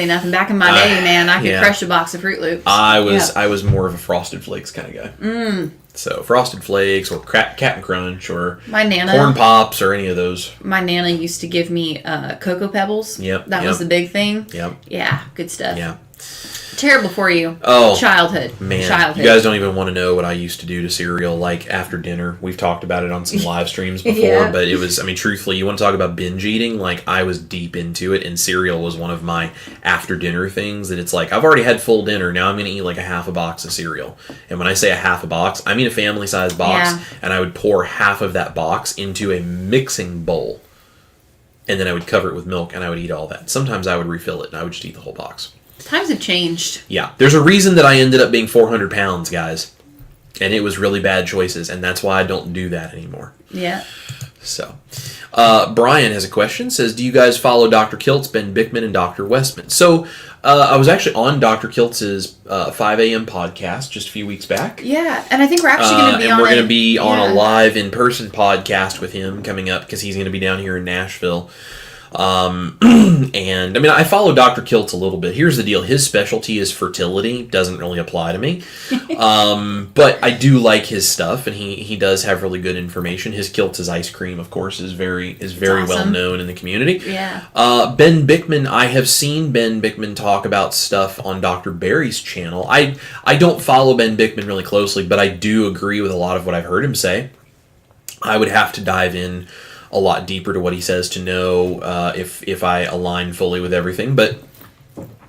nothing. Back in my day, man, I could crush a box of Fruit Loops. I was more of a Frosted Flakes kind of guy. So Frosted Flakes or Cap'n Crunch or my Nana, Corn Pops or any of those. My Nana used to give me Cocoa Pebbles. That was the big thing. Yeah, good stuff. Yeah. Terrible for you. Oh, childhood. Man, childhood. You guys don't even want to know what I used to do to cereal, like after dinner. We've talked about it on some live streams before, but it was, truthfully, you want to talk about binge eating? Like, I was deep into it, and cereal was one of my after dinner things that it's like, I've already had full dinner, now I'm going to eat like a half a box of cereal. And when I say a half a box, I mean a family-sized box, and I would pour half of that box into a mixing bowl, and then I would cover it with milk, and I would eat all that. Sometimes I would refill it, and I would just eat the whole box. Times have changed. Yeah. There's a reason that I ended up being 400 pounds, guys. And it was really bad choices, and that's why I don't do that anymore. Yeah. So, Brian has a question. Says, do you guys follow Dr. Kiltz, Ben Bickman, and Dr. Westman? So, I was actually on Dr. Kiltz's 5 a.m. podcast just a few weeks back. Yeah, and I think we're actually going to be and we're going to be on a live in-person podcast with him coming up because he's going to be down here in Nashville. And I follow Dr. Kiltz a little bit. Here's the deal. His specialty is fertility. Doesn't really apply to me. But I do like his stuff, and he does have really good information. His Kiltz's ice cream, of course, is very awesome. Well known in the community. Yeah. Ben Bickman, I have seen Ben Bickman talk about stuff on Dr. Barry's channel. I don't follow Ben Bickman really closely, but I do agree with a lot of what I've heard him say. I would have to dive in a lot deeper to what he says to know if I align fully with everything, but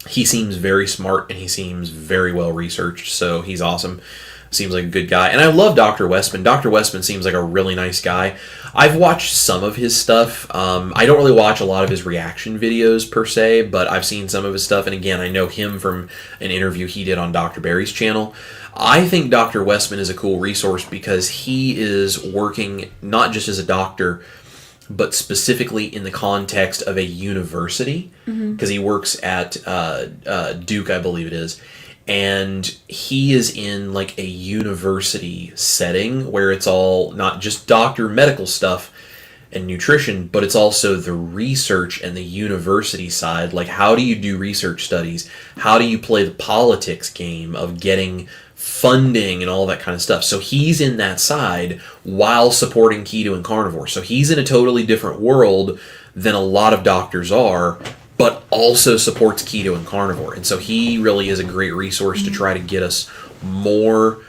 he seems very smart and he seems very well researched, so he's awesome. seems like a good guy. And I love Dr. Westman. Dr. Westman seems like a really nice guy. I've watched some of his stuff. I don't really watch a lot of his reaction videos per se, but I've seen some of his stuff. And again, I know him from an interview he did on Dr. Barry's channel. I think Dr. Westman is a cool resource because he is working not just as a doctor, but specifically in the context of a university, because he works at Duke, I believe it is. And he is in like a university setting where it's all not just doctor medical stuff and nutrition, but it's also the research and the university side. Like, how do you do research studies? How do you play the politics game of getting funding and all that kind of stuff? So he's in that side while supporting keto and carnivore. So he's in a totally different world than a lot of doctors are, but also supports keto and carnivore. And so he really is a great resource to try to get us more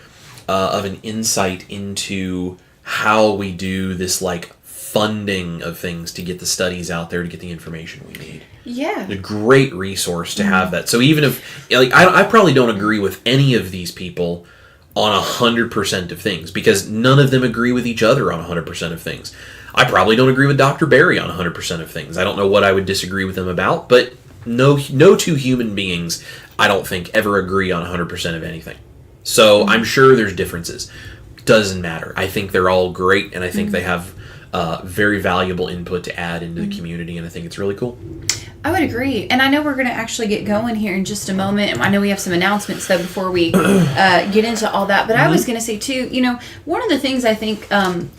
of an insight into how we do this like funding of things to get the studies out there to get the information we need. Yeah. A great resource to have that. So even if, like, I probably don't agree with any of these people on 100% of things, because none of them agree with each other on 100% of things. I probably don't agree with Dr. Barry on 100% of things. I don't know what I would disagree with him about, but no two human beings, I don't think, ever agree on 100% of anything. So I'm sure there's differences. Doesn't matter. I think they're all great, and I think they have very valuable input to add into the community, and I think it's really cool. I would agree. And I know we're going to actually get going here in just a moment. I know we have some announcements, though, before we get into all that. But I was going to say, too, you know, one of the things I think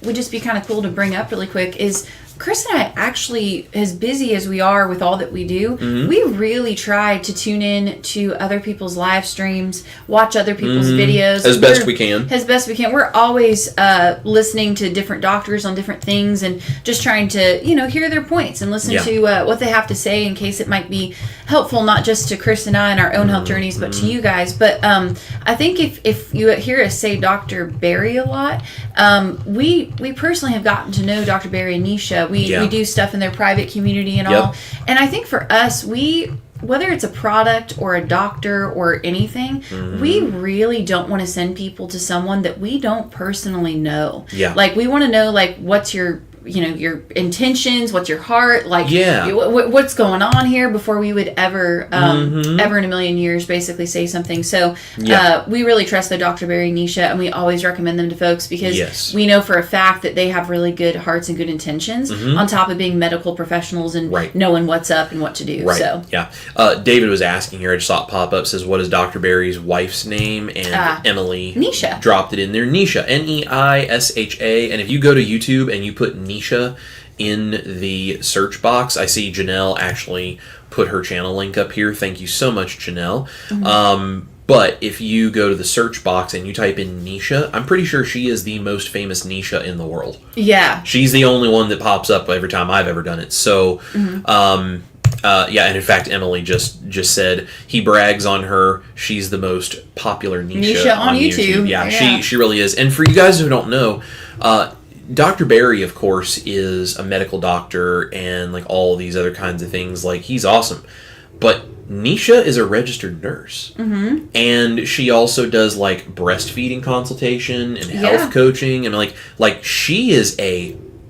would just be kind of cool to bring up really quick is Chris and I actually, as busy as we are with all that we do, we really try to tune in to other people's live streams, watch other people's videos. As best we can. As best we can. We're always listening to different doctors on different things and just trying to, you know, hear their points and listen to what they have to say in case it might be helpful, not just to Chris and I and our own health journeys, but to you guys. But I think if you hear us say Dr. Barry a lot, we personally have gotten to know Dr. Barry and Nisha. We do stuff in their private community and all. And I think for us, whether it's a product or a doctor or anything, we really don't want to send people to someone that we don't personally know. Yeah. Like, we want to know, like, what's your intentions, what's your heart, like, what's going on here before we would ever ever in a million years basically say something. So we really trust the Dr. Barry Nisha, and we always recommend them to folks because we know for a fact that they have really good hearts and good intentions on top of being medical professionals and knowing what's up and what to do. So David was asking here, I just saw it pop up, says, what is Dr. Barry's wife's name? And Emily Nisha dropped it in there. Nisha, Neisha. And if you go to YouTube and you put Nisha in the search box, I see Janelle actually put her channel link up here. Thank you so much, Janelle. But if you go to the search box and you type in Nisha, I'm pretty sure she is the most famous Nisha in the world. Yeah. She's the only one that pops up every time I've ever done it. So, and in fact, Emily just said he brags on her. She's the most popular Nisha on YouTube. Yeah, she really is. And for you guys who don't know, Dr. Barry, of course, is a medical doctor and like all these other kinds of things. Like, he's awesome. But Nisha is a registered nurse. And she also does like breastfeeding consultation and health coaching. And like she is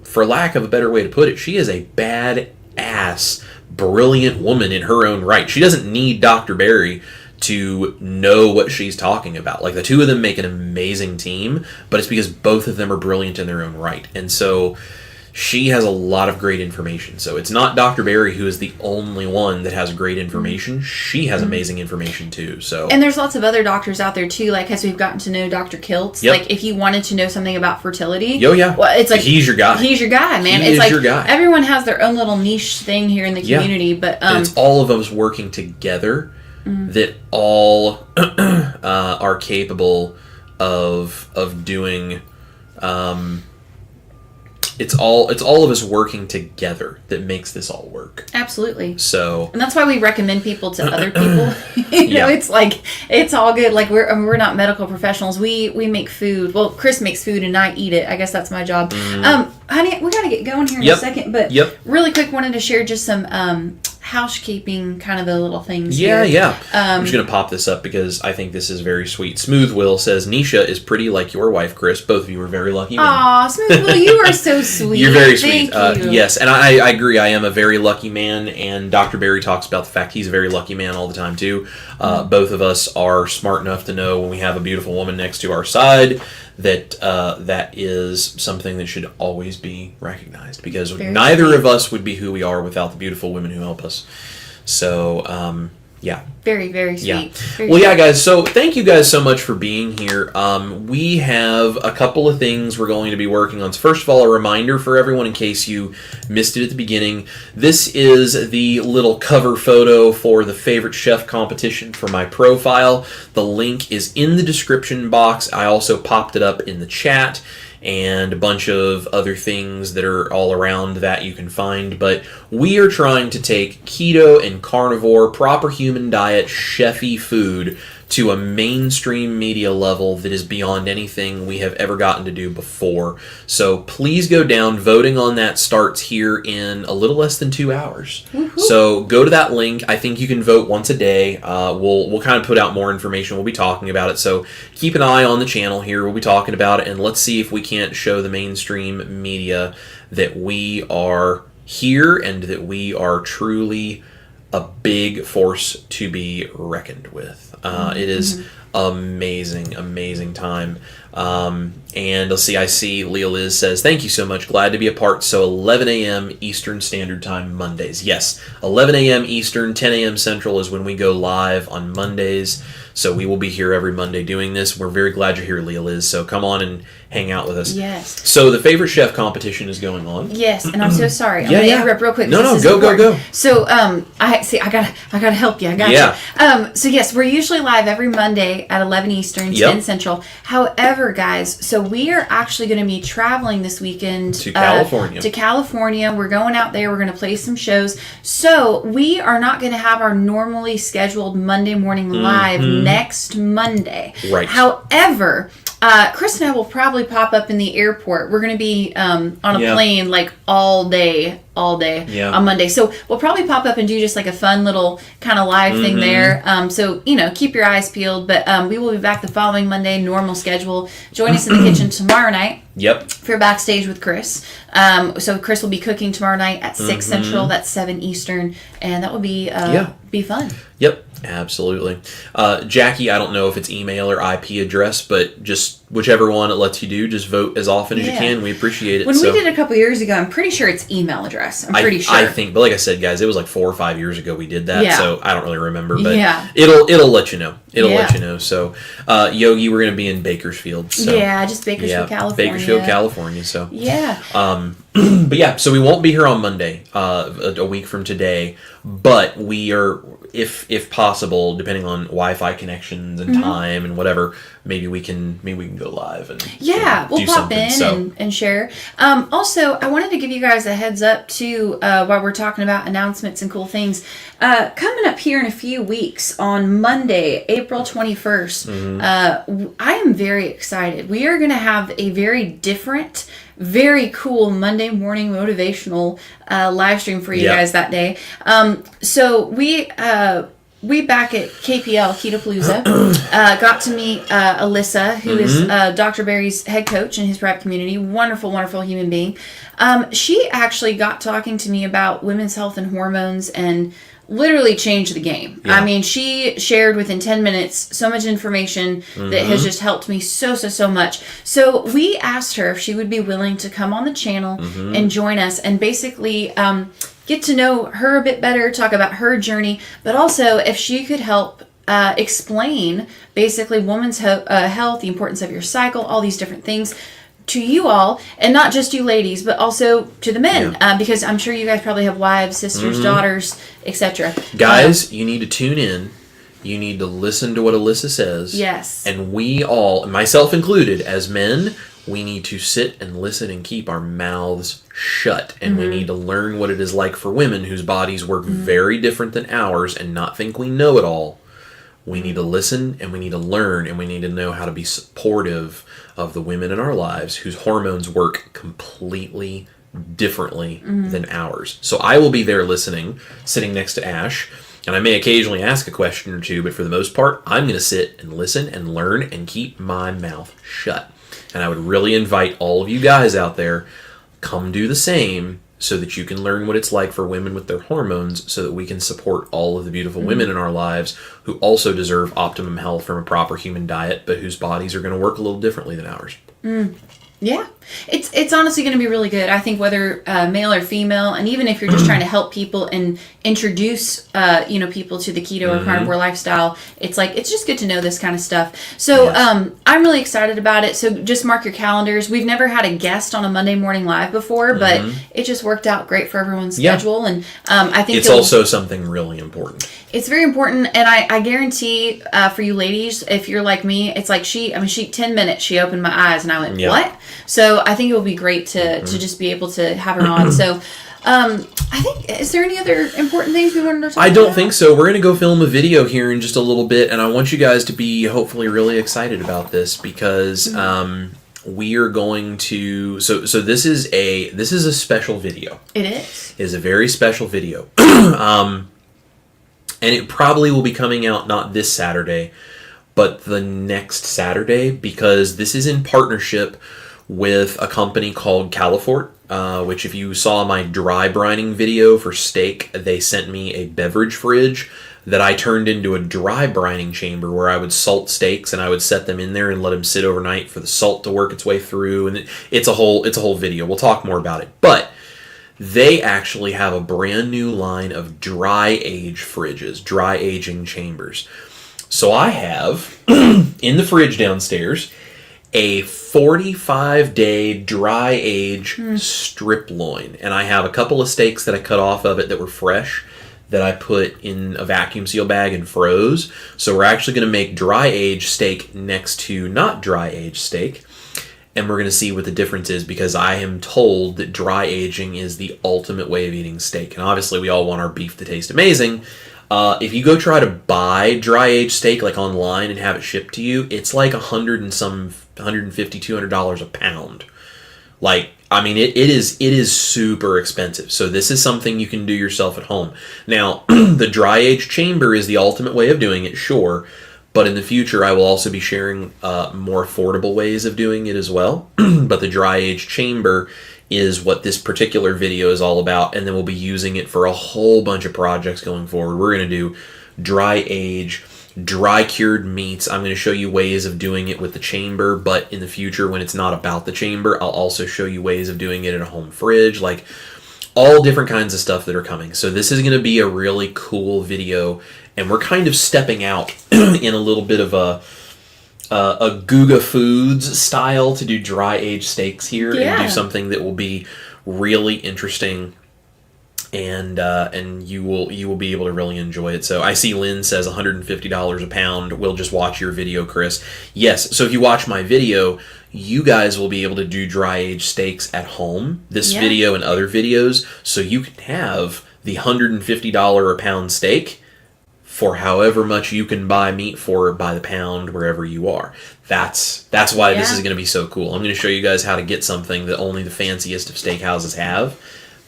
for lack of a better way to put it, she is a badass, brilliant woman in her own right. She doesn't need Dr. Barry to know what she's talking about. Like, the two of them make an amazing team, but it's because both of them are brilliant in their own right. And so she has a lot of great information. So it's not Dr. Barry who is the only one that has great information. She has amazing information too. So, and there's lots of other doctors out there too, like as we've gotten to know Dr. Kiltz. Like, if you wanted to know something about fertility, well, it's like he's your guy. He's your guy, man. It's like your guy. Everyone has their own little niche thing here in the community, but and it's all of us working together that all are capable of doing. It's all of us working together that makes this all work. Absolutely. So, and that's why we recommend people to other people. It's like, it's all good. Like, we're not medical professionals. We make food. Well, Chris makes food and I eat it. I guess that's my job. Honey, we got to get going here in a second. But really quick, wanted to share just some housekeeping kind of the little things Yeah, here. yeah. I'm just going to pop this up because I think this is very sweet. Smooth Will says, Nisha is pretty like your wife, Chris. Both of you are very lucky men. Aw, Smooth Will, you are so sweet. You're very sweet. Thank you. Yes, and I agree. I am a very lucky man, and Dr. Barry talks about the fact he's a very lucky man all the time, too. Both of us are smart enough to know when we have a beautiful woman next to our side that that is something that should always be recognized, because neither of us would be who we are without the beautiful women who help us. So, yeah. Very, very sweet. Yeah. Very Well, sweet. yeah, guys, so thank you guys so much for being here. We have a couple of things we're going to be working on. So first of all, a reminder for everyone in case you missed it at the beginning. This is the little cover photo for the favorite chef competition for my profile. The link is in the description box. I also popped it up in the chat, and a bunch of other things that are all around that you can find. But we are trying to take keto and carnivore, proper human diet, chefy food to a mainstream media level that is beyond anything we have ever gotten to do before. So please go down. Voting on that starts here in a little less than 2 hours. Woo-hoo. So go to that link. I think you can vote once a day. We'll kind of put out more information. We'll be talking about it. So keep an eye on the channel here. We'll be talking about it, and let's see if we can't show the mainstream media that we are here and that we are truly a big force to be reckoned with. It is amazing time. And let's see, I see Leah Liz says, thank you so much. Glad to be a part. So 11 a.m. Eastern Standard Time Mondays. Yes, 11 a.m. Eastern, 10 a.m. Central is when we go live on Mondays. So we will be here every Monday doing this. We're very glad you're here, Leah Liz. So come on and hang out with us. Yes. So the favorite chef competition is going on. Yes, and I'm so sorry. I'm Yeah, gonna yeah. interrupt real quick. No, because no, this is go, go, important. go. So, I gotta help you. I got Yeah. you. So yes, we're usually live every Monday at 11 Eastern, 10 Central. However, guys, so we are actually going to be traveling this weekend To California. To California, we're going out there. We're going to play some shows. So we are not going to have our normally scheduled Monday morning live next Monday. Right. However, Chris and I will probably pop up in the airport. We're going to be on a plane like all day on Monday. So we'll probably pop up and do just like a fun little kind of live thing there. So, keep your eyes peeled. But we will be back the following Monday, normal schedule. Join us in the kitchen tomorrow night. Yep. For backstage with Chris. So Chris will be cooking tomorrow night at 6 Central. That's 7 Eastern. And that will be fun. Yep, absolutely. Jackie, I don't know if it's email or IP address, but just whichever one it lets you do, just vote as often as you can. We appreciate it. When we did it a couple years ago, I'm pretty sure it's email address. I'm pretty sure. I think, but like I said, guys, it was like 4 or 5 years ago we did that, so I don't really remember, but it'll let you know. It'll let you know. So, Yogi, we're going to be in Bakersfield. So. Yeah, just Bakersfield, California. Bakersfield, California. So yeah. But yeah, so we won't be here on Monday, a week from today, but we are, if possible, depending on Wi-Fi connections and time and whatever, maybe we can go live and we'll pop in and share. Also, I wanted to give you guys a heads up too, while we're talking about announcements and cool things. Coming up here in a few weeks on Monday, April 21st, I am very excited. We are going to have a very different, very cool Monday morning motivational live stream for you guys that day. So we back at KPL, Ketopalooza, got to meet Alyssa, who is Dr. Barry's head coach in his prep community. Wonderful, wonderful human being. She actually got talking to me about women's health and hormones and literally changed the game. I mean, she shared within 10 minutes so much information that has just helped me so much. So we asked her if she would be willing to come on the channel and join us and basically get to know her a bit better, talk about her journey, but also if she could help explain basically women's health, the importance of your cycle, all these different things to you all, and not just you ladies, but also to the men, because I'm sure you guys probably have wives, sisters, daughters, etc. Guys, you need to tune in. You need to listen to what Alyssa says. Yes. And we all, myself included, as men, we need to sit and listen and keep our mouths shut. And we need to learn what it is like for women whose bodies work very different than ours and not think we know it all. We need to listen and we need to learn and we need to know how to be supportive of the women in our lives whose hormones work completely differently than ours. So I will be there listening, sitting next to Ash, and I may occasionally ask a question or two, but for the most part, I'm going to sit and listen and learn and keep my mouth shut. And I would really invite all of you guys out there, come do the same so that you can learn what it's like for women with their hormones, so that we can support all of the beautiful women in our lives who also deserve optimum health from a proper human diet, but whose bodies are going to work a little differently than ours. Yeah, it's honestly going to be really good. I think whether male or female, and even if you're just trying to help people and introduce people to the keto or carnivore lifestyle, it's just good to know this kind of stuff. So yes. I'm really excited about it. So just mark your calendars. We've never had a guest on a Monday morning live before, but it just worked out great for everyone's schedule. And I think it's also something really important. It's very important, and I guarantee for you ladies, if you're like me, it's like she 10 minutes she opened my eyes and I went, what? So I think it will be great to just be able to have her on. So I think, is there any other important things we wanted to talk about? I don't think so. We're going to go film a video here in just a little bit, and I want you guys to be hopefully really excited about this, because we are going to, so this is a special video. It is. It is a very special video. And it probably will be coming out not this Saturday, but the next Saturday, because this is in partnership with a company called Carnivore, which if you saw my dry brining video for steak, they sent me a beverage fridge that I turned into a dry brining chamber where I would salt steaks and I would set them in there and let them sit overnight for the salt to work its way through. And it's a whole video. We'll talk more about it. But they actually have a brand new line of dry age fridges, dry aging chambers. So I have in the fridge downstairs a 45-day dry age strip loin. And I have a couple of steaks that I cut off of it that were fresh that I put in a vacuum seal bag and froze. So we're actually going to make dry age steak next to not dry age steak. And we're going to see what the difference is, because I am told that dry aging is the ultimate way of eating steak. And obviously we all want our beef to taste amazing. If you go try to buy dry aged steak like online and have it shipped to you, it's like $150, $200 a pound. Like, I mean, it is super expensive. So this is something you can do yourself at home. Now, the dry aged chamber is the ultimate way of doing it, sure. But in the future, I will also be sharing more affordable ways of doing it as well. But the dry age chamber is what this particular video is all about. And then we'll be using it for a whole bunch of projects going forward. We're going to do dry age, dry cured meats. I'm going to show you ways of doing it with the chamber. But in the future, when it's not about the chamber, I'll also show you ways of doing it in a home fridge. Like, all different kinds of stuff that are coming. So this is going to be a really cool video, and we're kind of stepping out in a little bit of a Guga Foods style to do dry aged steaks here and do something that will be really interesting, and you will be able to really enjoy it. So I see Lynn says $150 a pound. We'll just watch your video, Chris. Yes, so if you watch my video, you guys will be able to do dry aged steaks at home, this video and other videos, so you can have the $150 a pound steak for however much you can buy meat for by the pound wherever you are. That's why this is going to be so cool. I'm going to show you guys how to get something that only the fanciest of steakhouses have,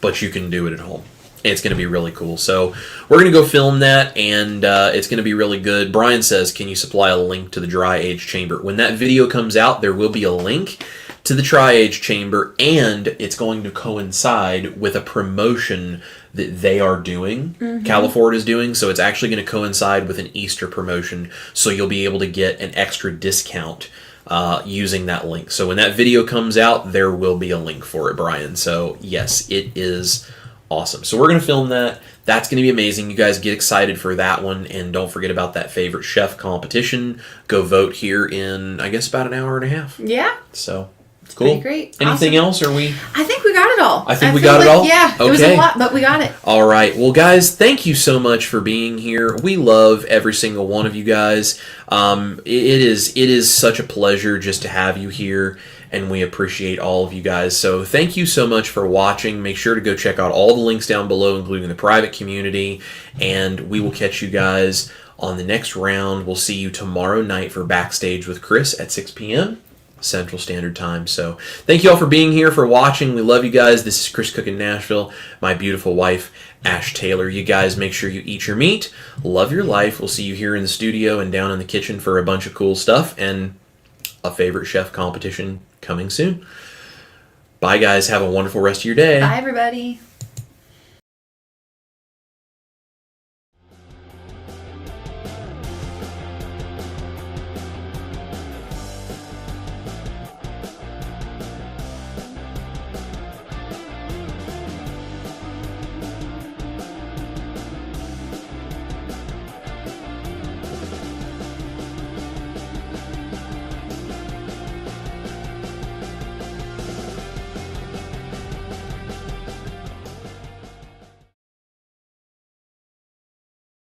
but you can do it at home. It's going to be really cool. So we're going to go film that, and it's going to be really good. Brian says, can you supply a link to the dry age chamber? When that video comes out, there will be a link to the dry age chamber, and it's going to coincide with a promotion that they are doing, Carnivore is doing. So it's actually going to coincide with an Easter promotion, so you'll be able to get an extra discount using that link. So when that video comes out, there will be a link for it, Brian. So yes, it is awesome. So we're going to film that. That's going to be amazing. You guys get excited for that one, and don't forget about that favorite chef competition. Go vote here in, I guess, about an hour and a half. Yeah. So cool. Great. Anything else? Or we? I think we got it all. I think we got it all? Yeah. Okay. It was a lot, but we got it. All right. Well, guys, thank you so much for being here. We love every single one of you guys. It is such a pleasure just to have you here, and we appreciate all of you guys. So thank you so much for watching. Make sure to go check out all the links down below, including the private community, and we will catch you guys on the next round. We'll see you tomorrow night for Backstage with Chris at 6 p.m. Central Standard Time. So thank you all for being here, for watching. We love you guys. This is Chris Cook in Nashville. My beautiful wife, Ash Taylor. You guys make sure you eat your meat. Love your life. We'll see you here in the studio and down in the kitchen for a bunch of cool stuff and a favorite chef competition coming soon. Bye, guys. Have a wonderful rest of your day. Bye, everybody.